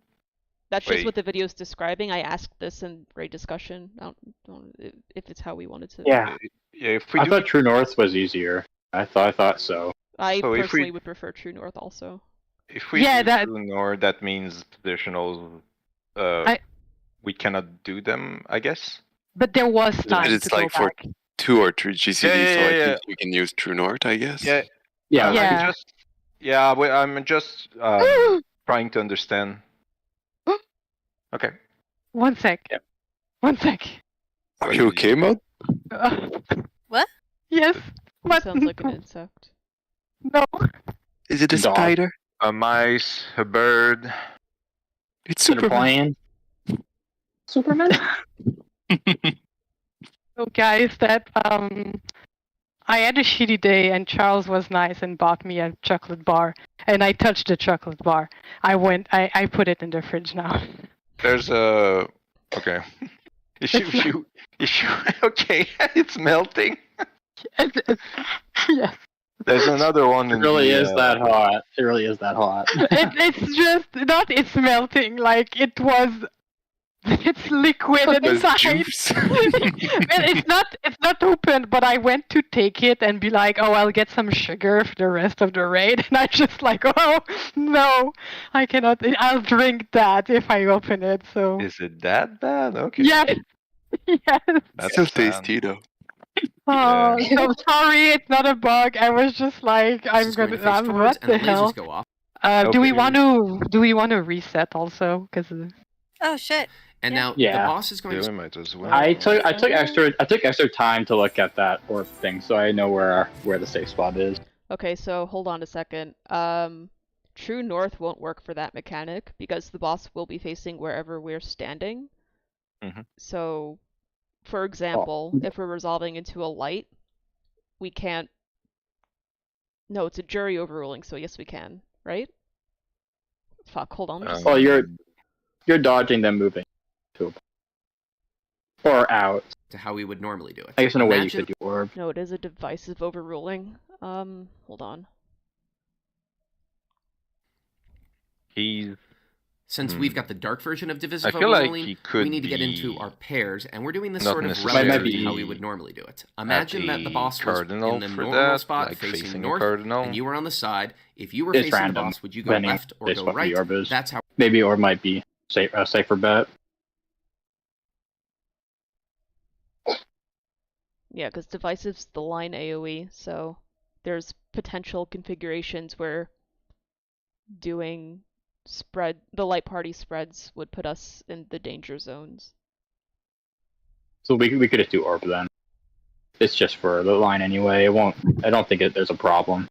That's just wait, what the video is describing. I asked this in great discussion. I don't if it's how we wanted to. Yeah, yeah, if we I do, thought True North was easier. I thought so. I So if personally we- would prefer True North also. if we Yeah, do that- True North, that means positional. We cannot do them, I guess. But there was time it's to like go for back. 2 or 3 GCD, so I yeah. think you can use True North, I guess. Yeah, Yeah, Yeah. I'm just trying to understand. Okay. One sec. Yep. One sec. Are you okay, Mod? What? Yes. What? Sounds like an insect. No. Is it a Dog. spider? A mice, a bird. It's Instead of Superman. playing. Superman? So guys, that I had a shitty day and Charles was nice and bought me a chocolate bar and I touched the chocolate bar. I put it in the fridge now. There's a. Okay. Okay, it's melting. Yes. There's another one. It in really the, is that hot. It really is that hot. It's just not. It's melting. Like it was. It's liquid There's inside. juice. Well, it's not open, but I went to take it and be like, oh, I'll get some sugar for the rest of the raid, and I just like, oh no, I cannot. I'll drink that if I open it. So Is it that bad? Okay. yeah, yes. That's Still sad. tasty though. Oh, so sorry, it's not a bug. I was just like, This I'm is going to gonna. face towards, What and the the hell? lasers go off. Do we Okay. want to reset also? Because Oh shit. And Yeah. now Yeah. the boss is going Yeah, we to. might as well. I took extra time to look at that orb thing, so I know where the safe spot is. Okay, so hold on a second. True North won't work for that mechanic because the boss will be facing wherever we're standing. Mhm. So, for example, if we're resolving into a light, we can't. No, it's a jury overruling, so yes, we can, right? Fuck, hold on. just- Well, you're dodging them moving to a or out. To how we would normally do it. I guess in a way you Imagine- could do orb. No, it is a divisive overruling. Hold on. He's. Since we've got the dark version of divisive I feel like overruling, he could we need to get into be our pairs, and we're doing this not sort of necessarily relative to how we would normally do it. Imagine that the boss was cardinal in the for normal that, spot like facing facing a north, cardinal. and you were on the side. If you were It's facing random, the boss, would you go depending left or based go what the right? orb is. That's how. Maybe orb might be a safer bet. Yeah, because divisive's the line AoE, so there's potential configurations where doing the light party spreads would put us in the danger zones. So we could just do orb then. It's just for the line anyway. It won't. I don't think there's a problem.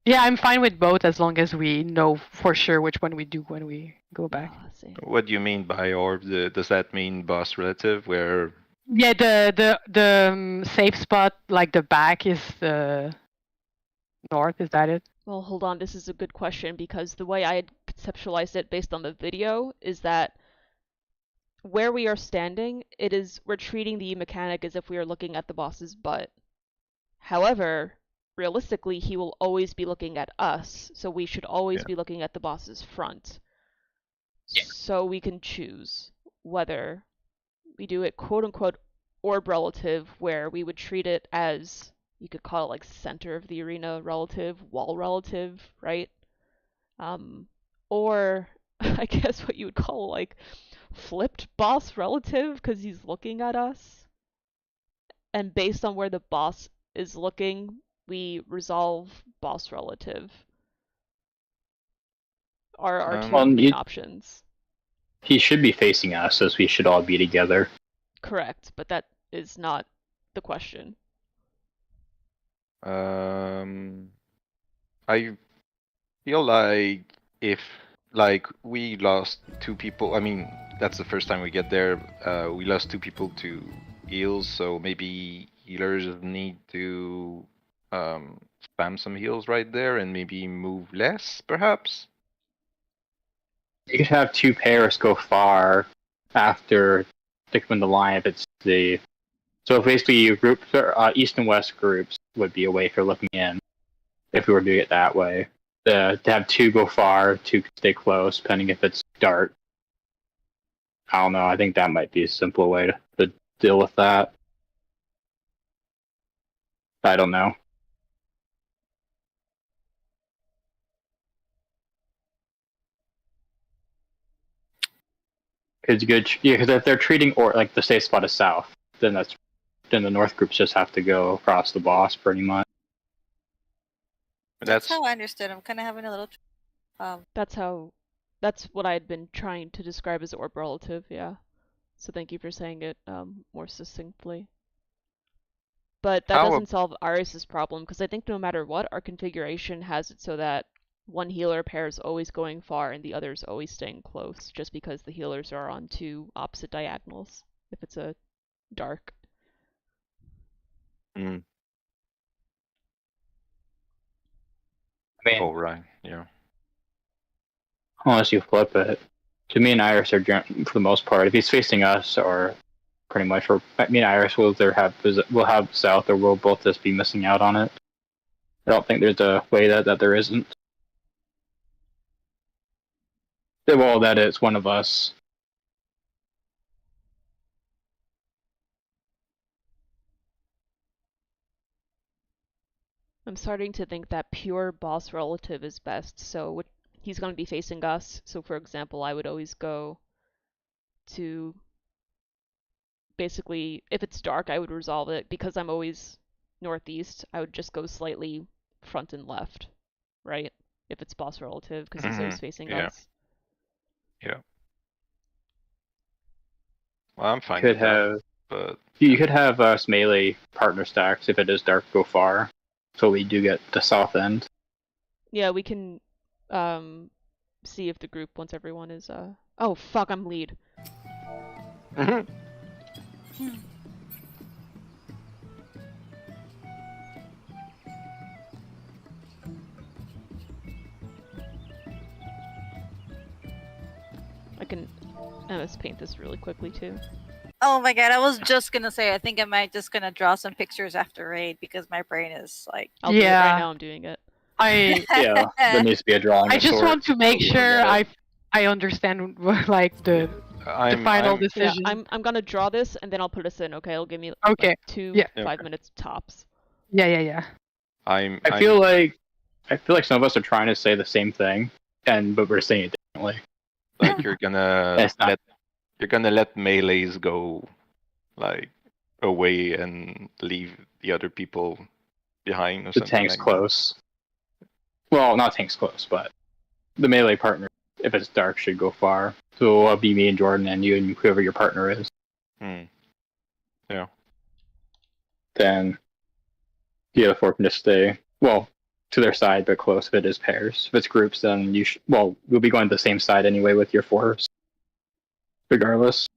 yeah, I'm fine with both as long as we know for sure which one we do when we go back. Ah, see. What do you mean by orb? Does that mean boss relative? Where Yeah, the safe spot, like the back, is the north. Is that it? Well, hold on, this is a good question because the way I had conceptualized it based on the video is that where we are standing, we're treating the mechanic as if we are looking at the boss's butt. However, realistically, he will always be looking at us, so we should always be looking at the boss's front. Yeah. So we can choose whether we do it quote-unquote orb relative, where we would treat it as, you could call it like center of the arena relative, wall relative, right? Or I guess what you would call like flipped boss relative, because he's looking at us. And based on where the boss is looking, we resolve boss relative. Are our two main options. He should be facing us, as we should all be together. Correct, but that is not the question. I feel like if we lost 2 people, I mean that's the first time we get there. We lost 2 people to heals, so maybe healers need to spam some heals right there and maybe move less, perhaps. You could have 2 pairs go far after stick them in the line if it's the. So basically, you group east and west groups would be a way for looking in if we were doing it that way. To have two go far, two stay close, depending if it's dark. I don't know. I think that might be a simpler way to deal with that. I don't know. Because if they're treating or like the safe spot is south, then the north groups just have to go across the boss pretty much. That's how I understood. I'm kind of having a little. That's what I had been trying to describe as orb relative. Yeah. So thank you for saying it more succinctly. But that doesn't solve Iris's problem, because I think no matter what, our configuration has it so that one healer pair is always going far and the other is always staying close, just because the healers are on two opposite diagonals, if it's a dark. Mm. I mean, oh, right, yeah. Unless you flip it. To me and Iris are, for the most part, if he's facing us, or pretty much, or me and Iris will either have south, or we'll both just be missing out on it. I don't think there's a way that there isn't. Well, that it's one of us. I'm starting to think that pure boss relative is best, so he's going to be facing us, so for example, I would always go to, basically, if it's dark, I would resolve it, because I'm always northeast, I would just go slightly front and left, right? If it's boss relative, because he's always facing us. Yeah. Well, I'm fine with that, but... You could have us melee partner stacks if it is dark go far, so we do get the south end. Yeah, we can see if the group, once everyone is oh fuck, I'm lead. Mm-hmm. I can MS paint this really quickly too. Oh my god, I was just gonna say, I think I might just gonna draw some pictures after raid because my brain is like. I'll do it right now. I'm doing it. Yeah, there needs to be a drawing. I just want to make sure I understand like the final decision. Yeah, I'm gonna draw this and then I'll put this in. Okay, it'll give me like 5 minutes tops. Yeah. I feel like some of us are trying to say the same thing, but we're saying it differently. Like you're gonna let melees go like away and leave the other people behind or the something. Tank's close. Well, not Tank's close, but the melee partner, if it's dark, should go far. So it'll be me and Jordan and you and whoever your partner is. Yeah. Then the other four can just stay, well, to their side, but close if it is pairs. If it's groups, then we'll be going to the same side anyway with your fours. Regardless.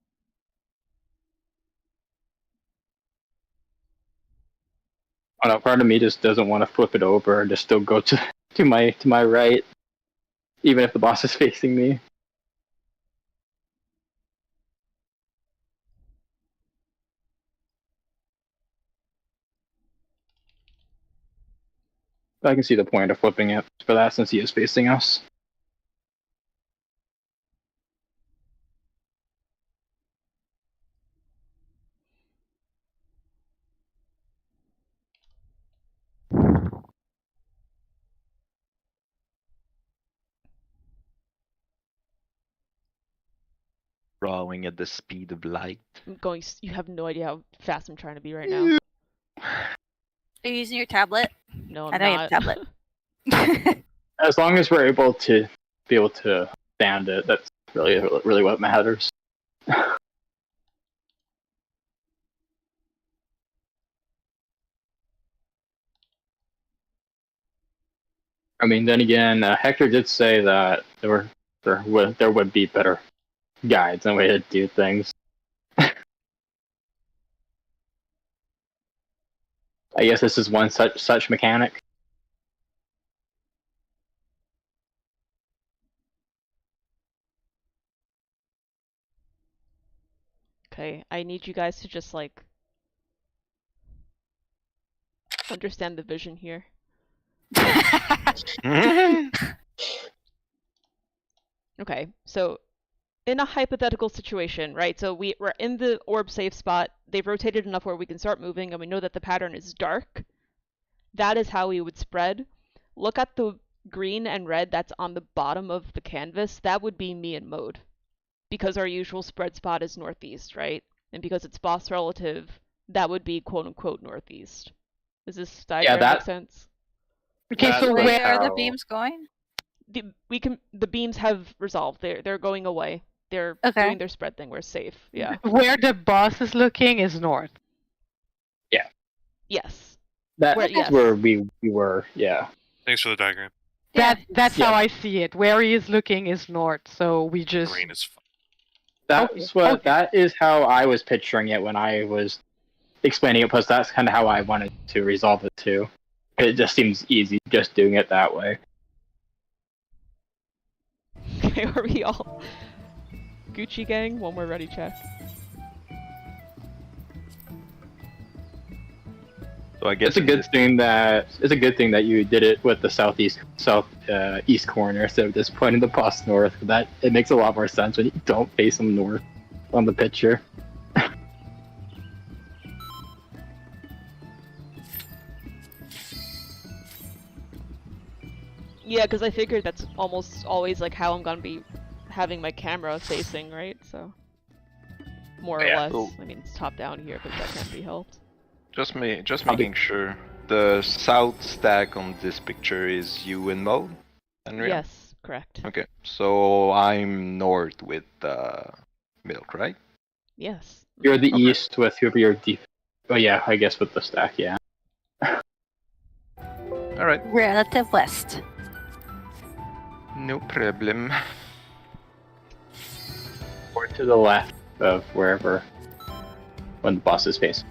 I don't know, part of me just doesn't want to flip it over and just still go to my right, even if the boss is facing me. I can see the point of flipping it for that since he is facing us. Drawing at the speed of light. You have no idea how fast I'm trying to be right now. Are you using your tablet? No, I know you have a tablet. As long as we're able to stand it, that's really what matters. I mean, then again, Hector did say that there would be better guides and way to do things. I guess this is one such mechanic. Okay, I need you guys to just, like, understand the vision here. Okay, so in a hypothetical situation, right? So we're in the orb safe spot. They've rotated enough where we can start moving, and we know that the pattern is dark. That is how we would spread. Look at the green and red that's on the bottom of the canvas. That would be me and Mode. Because our usual spread spot is northeast, right? And because it's boss relative, that would be quote-unquote northeast. Does this diagram make sense? Okay, That's so like Where are the how- beams going? The beams have resolved. They're going away. They're Okay. doing their spread thing. We're safe. Yeah. where the boss is looking is north. Yes. That's yes. where we were. Yeah. Thanks for the diagram. That's Yeah. how I see it. Where he is looking is north, so we just... Green is fine. That's Okay, what. That is how I was picturing it when I was explaining it. Plus, that's kind of how I wanted to resolve it too. It just seems easy just doing it that way. Okay, are we all Gucci gang? One more ready check. So I guess It's a good thing that you did it with the east corner instead of just pointing the boss north. That it makes a lot more sense when you don't face them north on the picture. Yeah, because I figured that's almost always like how I'm gonna be having my camera facing, right? So more or Yeah. less. Cool. I mean, it's top down here, but that can't be helped. just making sure. The south stack on this picture is you in Mode, Henry? Yes, correct. Okay, so I'm north with Milk, right? Yes. You're the Okay. east with whoever your Oh yeah, I guess with the stack, yeah. All right, Relative west. no problem. Or to the left of wherever when the boss is facing.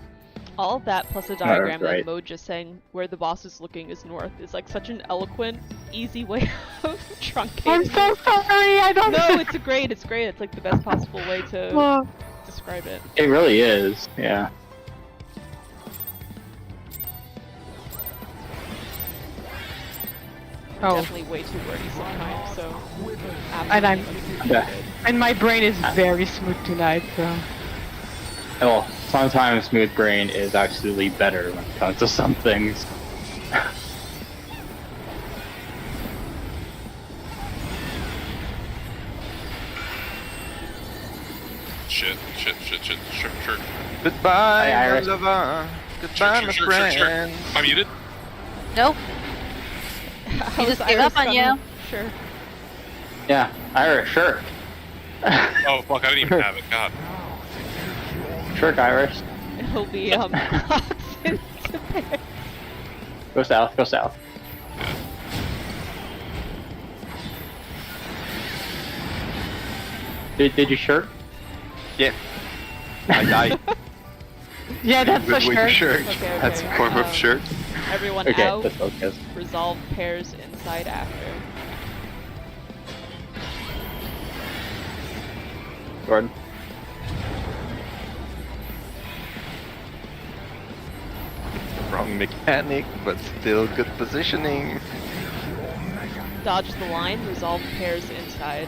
All of that plus a diagram right. that Mode just saying where the boss is looking is north is like such an eloquent, easy way of truncating. I'm so sorry, I don't... No, it's great. It's great. It's like the best possible way to Oh, describe it. It really is, yeah. oh. Definitely way too wordy sometimes. So. And I'm- absolutely Yeah. And my brain is very smooth tonight, so... Well, sometimes Smooth Brain is actually better when it comes to some things. Shit. Sure. Goodbye, Hi, my Iris. lover. Goodbye, my Sure. friend. I'm muted. Nope. How He is just gave Iris up on gonna- you. Sure. Yeah, Irish, sure. Oh fuck! I didn't even have it. God. Sure, Irish. It'll be clocks into there. Go south, go south. Did you shirt? Yeah. I died. Yeah, that's Good for way sure. to shirt. Okay, That's a okay. form of shirt. Everyone Okay, out. let's focus. Resolve pairs inside after. Gordon. Wrong mechanic, but still good positioning. Dodge the line. Resolve pairs inside.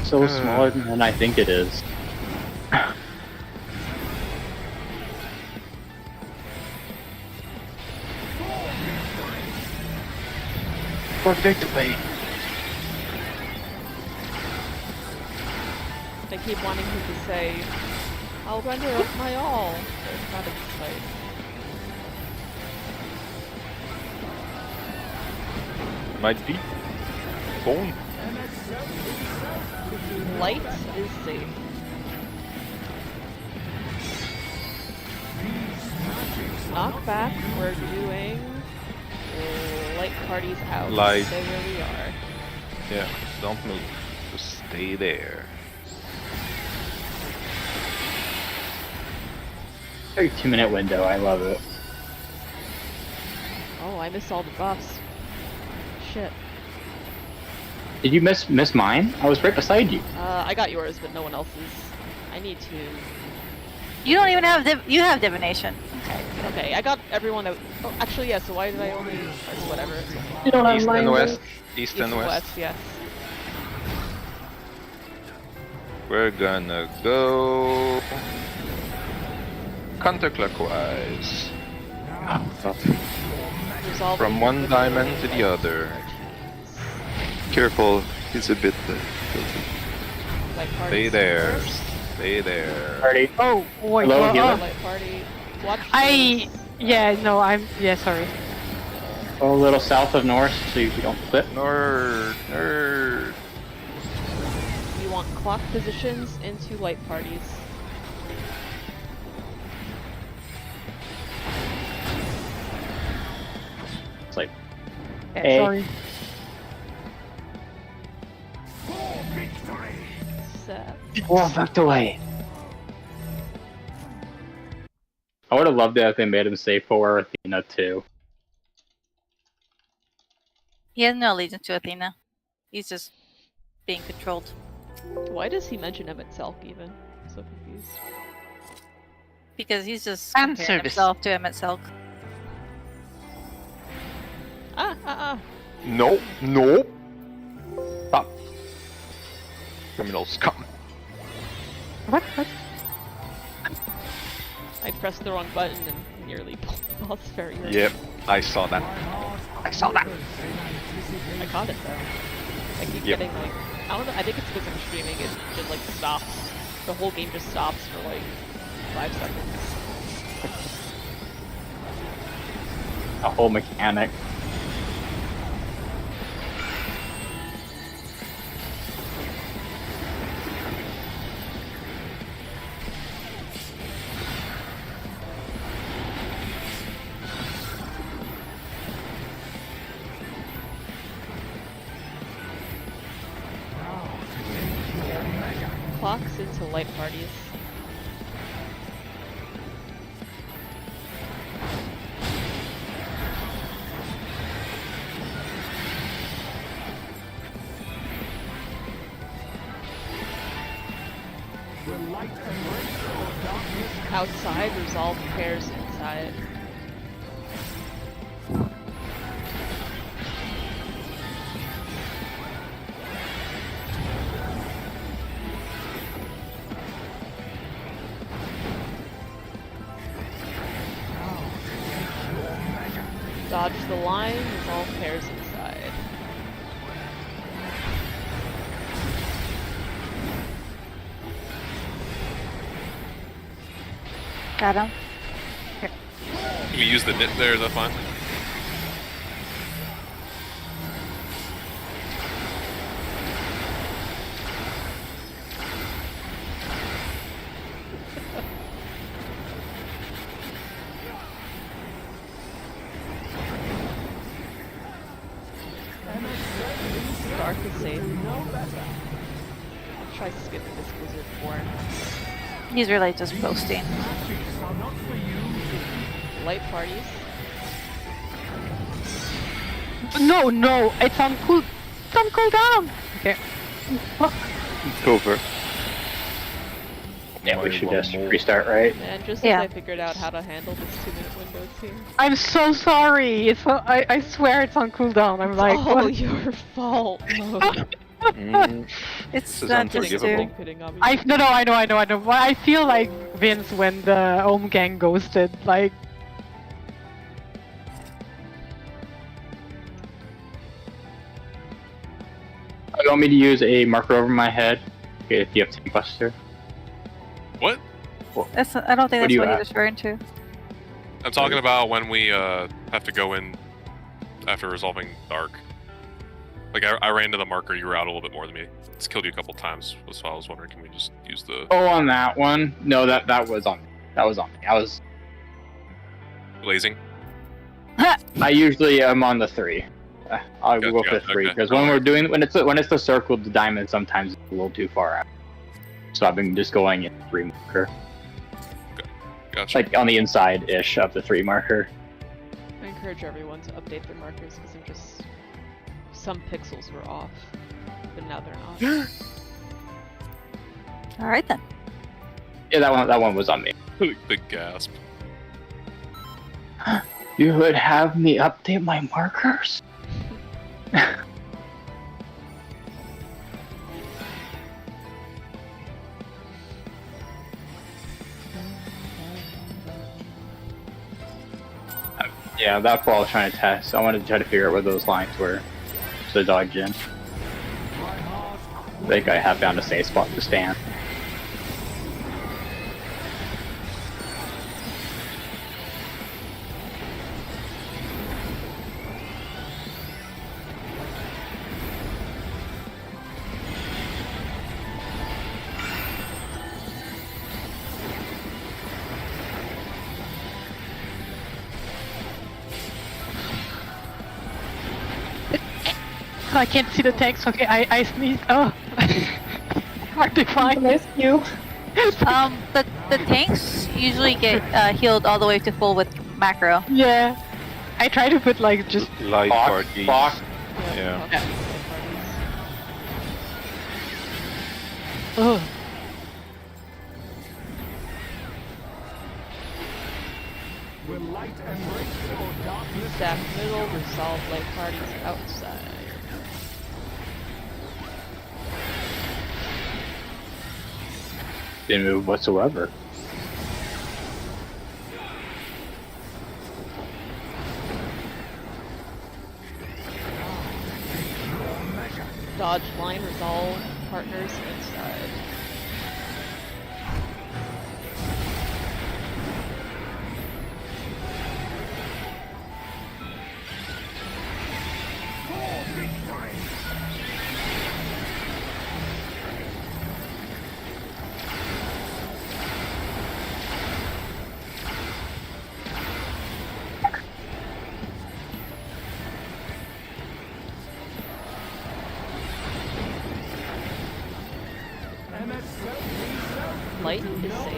So smaller than I think it is. For victory. They keep wanting him to say, "I'll render up my all." But it's not in sight. Might be. Bone. Light is safe. Knockback, we're doing light parties out. Light. Stay where we are. Yeah, don't move. Just stay there. 32-minute window, I love it. Oh, I missed all the buffs. Shit. Did you miss mine? I was right beside you. I got yours, but no one else's. I need to. You don't even have you have divination. Okay, I got everyone that. Oh, actually, yeah. So why did I only? Whatever. It's okay. You don't have East mine. and west. though. East and west. yes. We're gonna go counterclockwise. Resolve From one diamond to the other. Careful, he's a bit guilty. Light party. Stay there. Stay there. Party. Oh, wait. Hello, oh, healer? oh. Light party. Watch. I. those. Yeah, no, yeah, sorry. Go a little south of north so you don't flip. Nerd. You want clock positions into light parties. It's like, Yeah, Hey. sorry. Set. oh, backed away. I would have loved it if they made him say for Athena too. He has no allegiance to Athena. He's just being controlled. Why does he mention Emmett Selk even? I'm so confused. Because he's just Fan comparing service. himself to Emmett Selk. Ah. No. Stop. Criminal scum. What? I pressed the wrong button and nearly pulled the boss fairy. ring. Yep, I saw that. I caught it though. I keep Yep. getting like, I don't know, I think it's because I'm streaming, it just like stops. The whole game just stops for like 5 seconds. A whole mechanic. Clocks into light parties. Will light embrace or darkness Outside, resolve pairs inside. Dodge the line, resolve pairs inside. Got him. Can we use the knit there? Is that fine? Dark is safe. Try skipping this blizzard form. He's really just boasting. are not for you. Light parties. No, it's on cooldown. Okay. It's over. Yeah, we Might should want just more. restart, right? And just Yeah. as I figured out how to handle this 2-minute window too. I'm so sorry. I swear it's on cooldown. I'm like, Oh, what? your fault. No. It's This is not just unforgivable. to... Pitting on me. I know. But I feel like Vince when the Ohm gang ghosted. Like, You want me to use a marker over my head? Okay, if you have Tank Buster. What? That's, I don't think What do that's you what have? he's referring to. I'm talking about when we have to go in after resolving dark. Like I ran to the marker, you were out a little bit more than me. It's killed you a couple times. That's why I was wondering, can we just use the Oh, on that one? No, that was on me. That was on me. blazing? I usually am on the 3. I will go for Gotcha, 3 okay. because when we're doing when it's the circle, the diamond sometimes is a little too far out. So I've been just going in 3 marker, Gotcha. like on the inside ish of the 3 marker. I encourage everyone to update their markers because I'm just some pixels were off. but now they're not. All right then. Yeah, that one was on me. The gasp. You would have me update my markers? Yeah, that's what I was trying to test. I wanted to try to figure out where those lines were to dodge in. I think I have found a safe spot to stand. I can't see the text. Okay, I sneezed. Oh, hard to find. Bless you. The tanks usually get healed all the way to full with macro. Yeah, I try to put like just. Light Fox, parties. Fox. Yeah. Oh. Will light embrace or darkness Staff middle, resolve light parties outside. Didn't move whatsoever. Dodge line, resolve partners inside. Light is safe.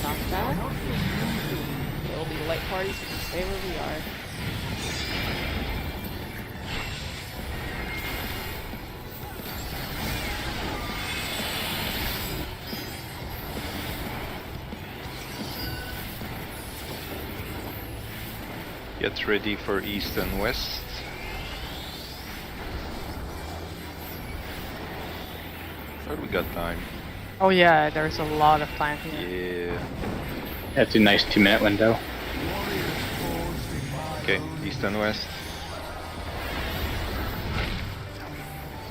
Knock back. There will be light parties, we can stay where we are. Get ready for east and west. But we got time. Oh yeah, there's a lot of time here. Yeah. That's a nice 2-minute window. Okay, east and west.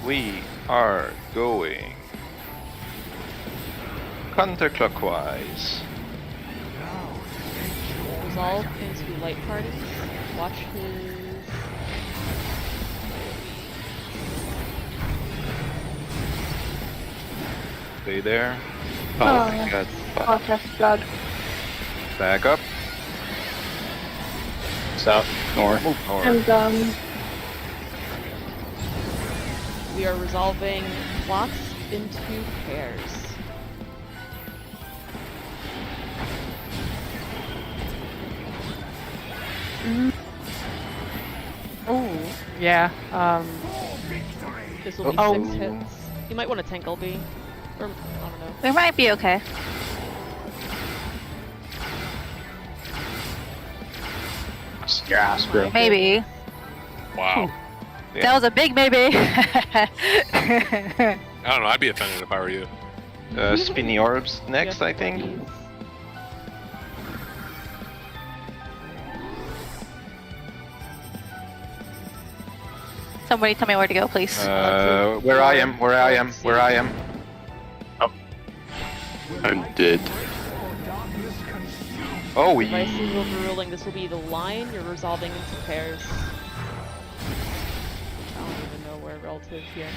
We are going counterclockwise. Resolve into light parties. Watch his... Stay there. Oh my god. Fuck. Okay, God. Back up. South, north. Move north. And We are resolving plots into pairs. Oh yeah. This will be Oh. 6 hits. You might want to tank LB. Or, I don't know. We might be okay. Your ass, bro. Maybe. Wow. Yeah. That was a big maybe. I don't know. I'd be offended if I were you. Spinny orbs next, Yep, I think. please. Somebody tell me where to go, please. Where I am, where I am, where I am. I'm dead. Oh, we. Devices overruling. This will be the line. You're resolving into pairs. I don't even know where relative here.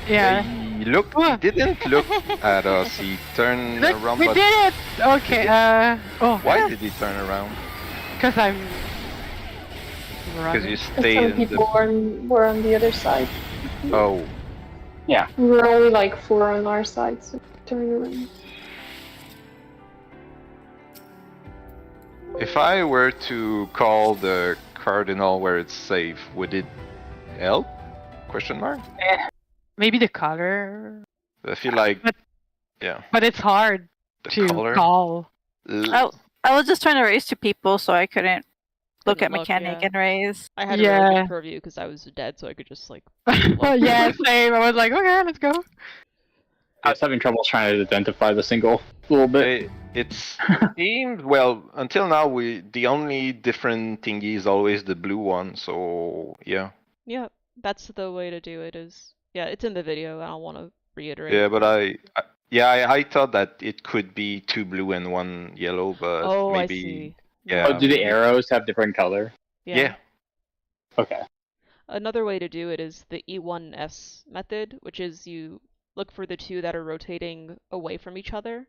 Yeah. He looked. He didn't look at us. He turned Look, around. we But did it. Okay. Oh. why did he turn around? Because I'm. Because you some stayed in people were on the other side. the. Oh. Yeah. We were only like 4 on our side, so turn around. If I were to call the cardinal where it's safe, would it help? Question mark? Maybe the color, I feel like, But- yeah, but it's hard the to color. call. I was just trying to raise 2 people, so I couldn't look at Couldn't look, mechanic yeah. and raise. I had to roll the purview because I was dead, so I could just like. Yeah, same. I was like, okay, let's go. I was having trouble trying to identify the single a little bit. It's themed, well, until now, the only different thingy is always the blue one, so yeah. Yeah, that's the way to do it. Yeah, it's in the video. I don't want to reiterate. Yeah, but I thought that it could be 2 blue and 1 yellow, but Oh, maybe. I see. Yeah. Oh, do the arrows have different color? Yeah. Okay. Another way to do it is the E1s method, which is you look for the 2 that are rotating away from each other,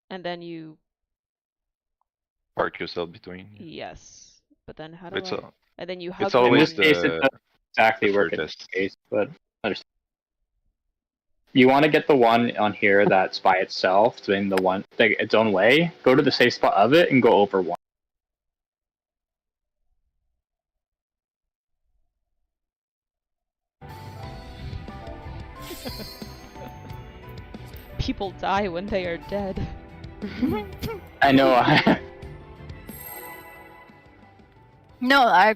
and then you. Park yourself between. Yes, but then how do It's I? a, And then you hug it's always them. In this case, it doesn't exactly the work in this furthest. case, but understand. You want to get the one on here that's by itself, doing the one like its own way. Go to the safe spot of it and go over one. People die when they are dead. I know. No, I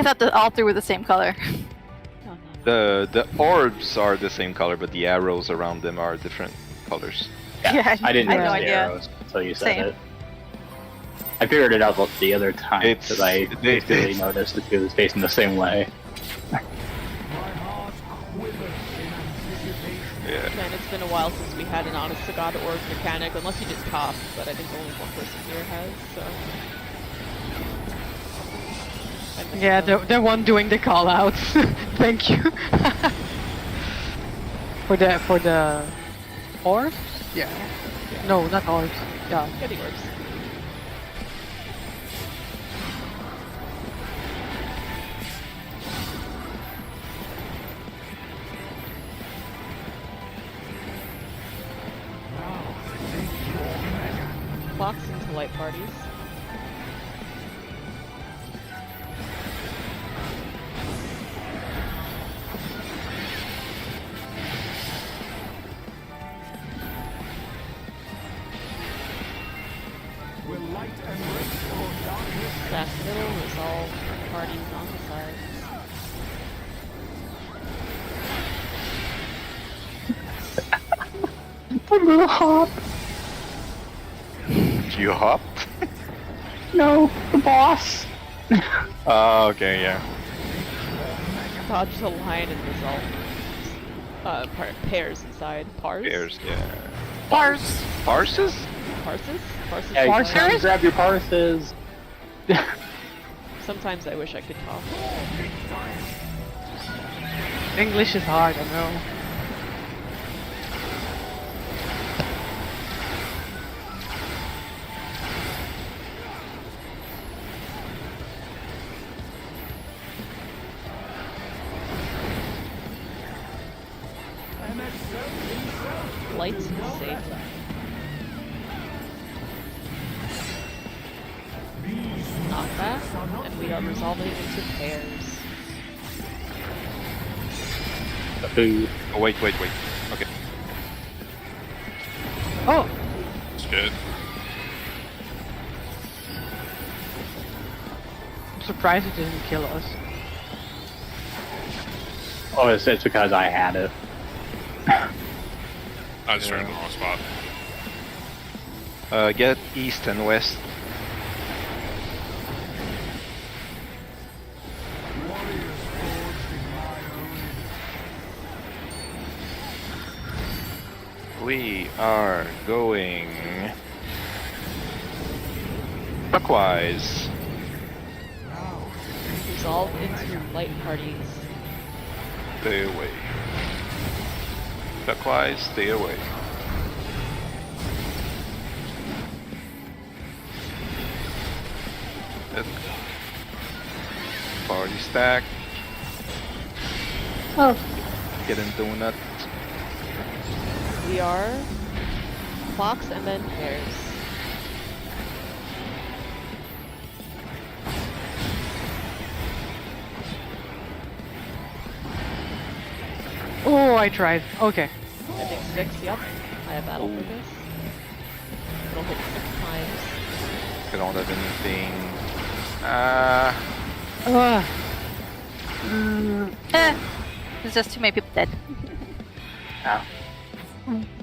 thought that all 3 were the same color. Oh, no. The orbs are the same color, but the arrows around them are different colors. Yeah, I didn't I had notice no the idea. arrows until you said Same. it. I figured it out the other time It's- because I basically it's- noticed that it was facing the same way. My heart quivers in anticipation. Yeah. Man, it's been a while since we had an honest to god orb mechanic, unless you did cop, but I think only one person here has, so. I missed Yeah, them. the one doing the call outs. Thank you. for the orbs? Yeah. No, not orbs. Yeah. Getting orbs. Clocks into light parties. Will light and race or darkness Back middle, resolve parties on the sides. I'm gonna hop. You hopped? No, the boss. Oh, okay, yeah. Dodge the line and resolve. Pairs inside. Pars? Pairs, yeah. Bars. Parses? Parses? Parses? Yeah, you inside. can grab your parses. Sometimes I wish I could talk. English is hard, I know. Lights safe. Knock that, and we are resolving into pairs. Food. Oh, wait. Okay. Oh, It's good. I'm surprised it didn't kill us. Oh, it's because I had it. I just ran in the wrong spot. Get east and west. We are going clockwise. Resolve into light parties. Stay away. Clockwise, stay away. Yep. Party stack. Oh. Get in donut. We are clocks and then pairs. I tried. Okay. I think 6, yep. I have battle for this. It'll hit 6 times. I don't have anything. Ugh. There's just too many people dead.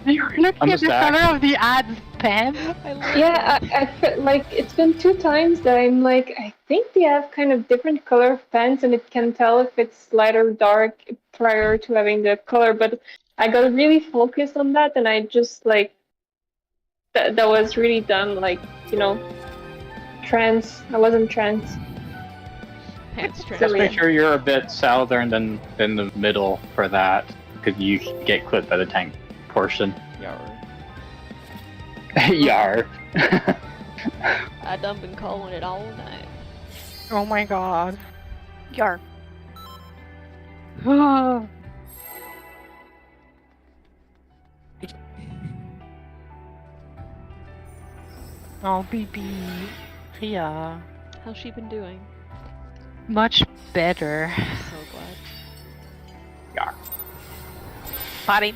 You're looking I'm at the back. color of the ad's pen? I love Yeah, I feel like it's been 2 times that I'm like, I think they have kind of different color pens, and it can tell if it's light or dark prior to having the color. But I got really focused on that, and I just like that was really done. Like, you know, trance. I wasn't trance. Pants Just trans. make sure you're a bit southern than the middle for that, because you get clipped by the tank portion. Yarr. Yar. I done been calling it all night. Oh my god. Yar. Oh, BB. Yeah. How's she been doing? Much better. So glad. Yar. Potty.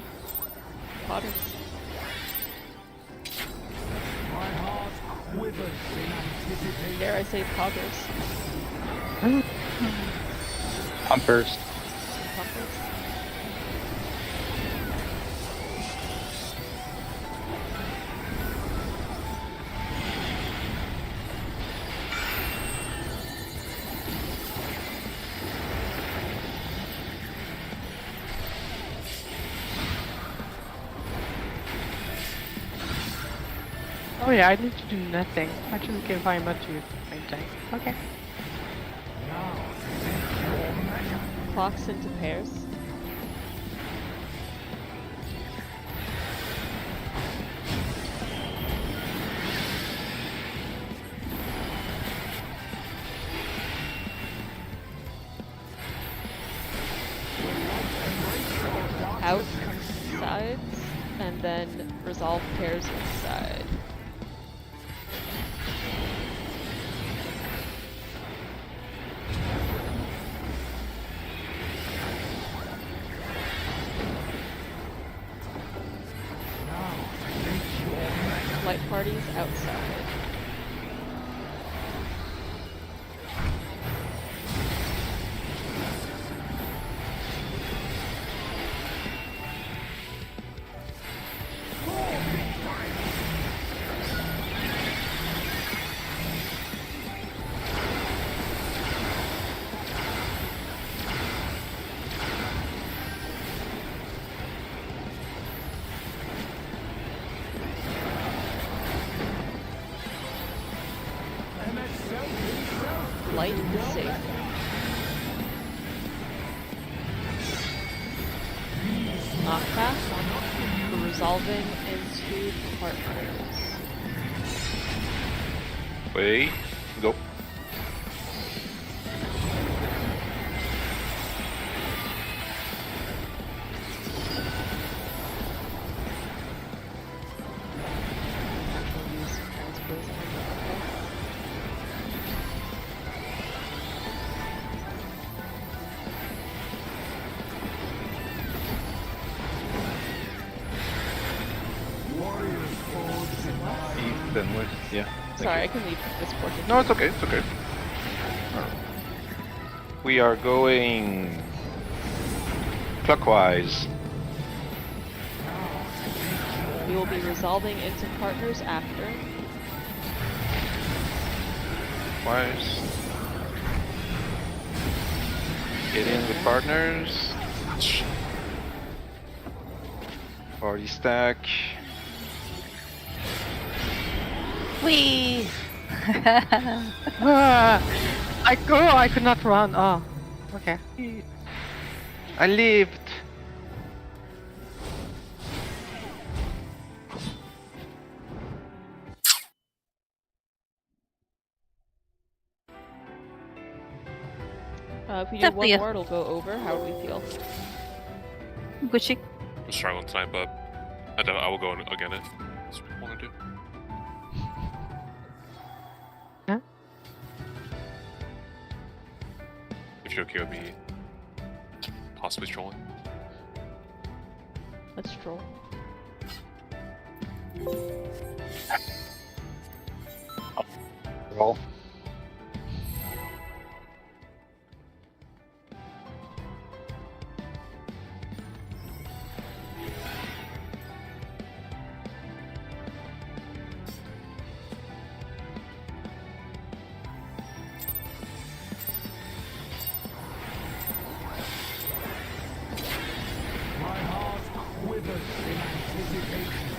Potters. My heart quivers in anticipation. Dare I say poggers? Pumpers. Pumpers? Oh yeah, I need to do nothing. I just give him a 2 my tank. Okay. Clocks into pairs. Out, sides, and then resolve pairs inside. Light parties outside. Light is safe. Knockback for resolving into partners. Wait. Go. Use transpose on the upper. Warriors forged in my East and west. Yeah. thank Sorry, I you. can leave this portion. No, it's okay. It's okay. We are going clockwise. We will be resolving into partners after. Twice. Get in with partners. Party stack. Whee! I could not run. Oh, okay. I lived. If we do Definitely one a- more, it'll go over. How do we feel? Gucci. I'm struggling tonight, but I will go again if that's what you want to do. Huh? If you're okay with me possibly trolling. Let's troll. Roll. My heart quivers in anticipation.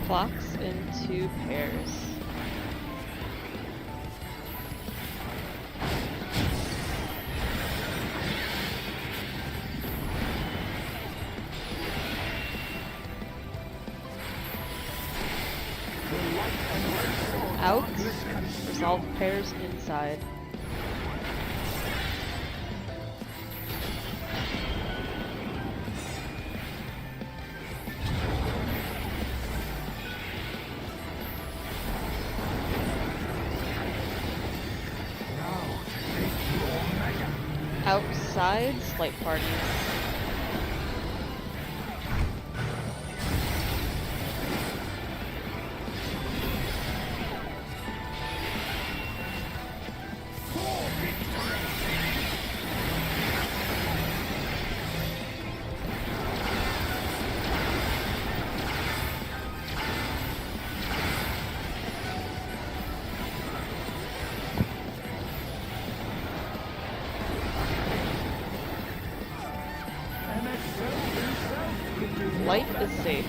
Clocks into pairs. Out. Resolve pairs inside. Outside, slight parties. Light is safe.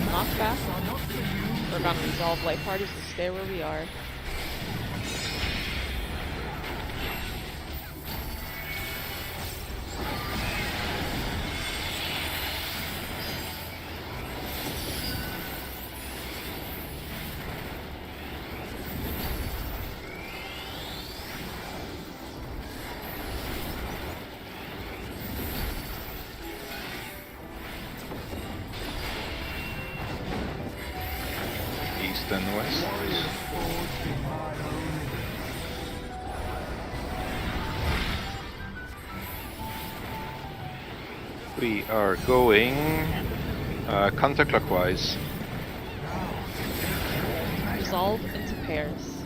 Knockback. We're gonna resolve light parties to stay where we are. East and west. We are going counterclockwise. Resolve into pairs.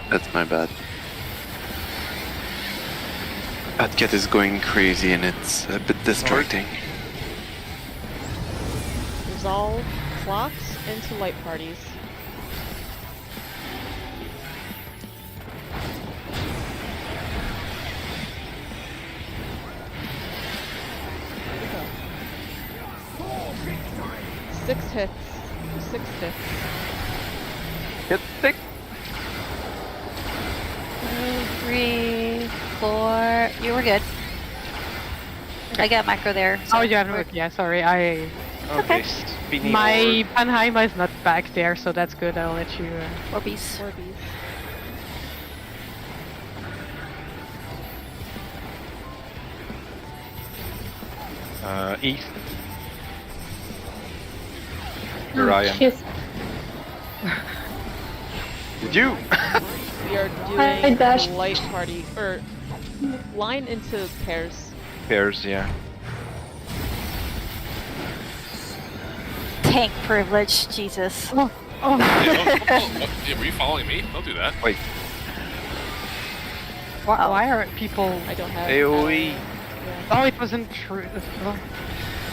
That's my bad. That cat is going crazy and it's a bit distracting. Resolve clocks into light parties. Here we go. 6 hits. 6 hits. Hit tick. 2, 3, 4. You were good. I got macro there. Oh, yeah, sorry. Okay. Spinny My orb. Panheima is not back there, so that's good. I'll let you. Orbeez. Orbeez. East. Where I am. Kiss. Did you? We are I doing dashed. light party, or line into pairs. Pairs, yeah. Tank privilege, Jesus. Oh, Yeah, were you following me? Don't do that. Wait. why are people? I don't have. AoE. Yeah. Oh, it wasn't true. Oh.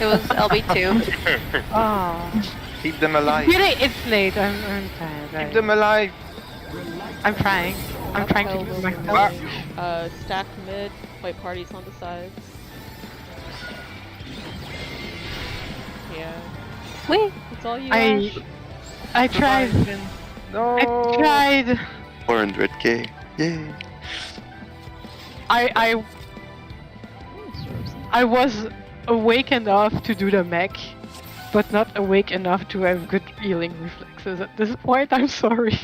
It was LB2. Oh. Keep them alive. It's late. I'm tired. Keep them alive. I'm trying. I'm trying to do my Stack mid, light parties on the sides. Yeah. Wait. It's all you, I- Ash. I tried. No. I tried. 400k. Yay. I It's Rosie. I was awake enough to do the mech, but not awake enough to have good healing reflexes at this point. I'm sorry.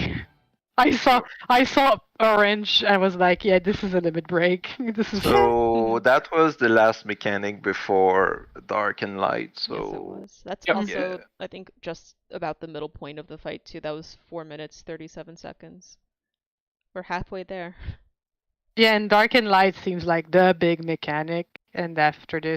I saw orange. I was like, yeah, this is a limit break. This is So that was the last mechanic before dark and light. Yes, it So was. That's Yep. also, Yeah. I think, just about the middle point of the fight too. That was 4 minutes 37 seconds. We're halfway there. yeah. And dark and light seems like the big mechanic, and after this,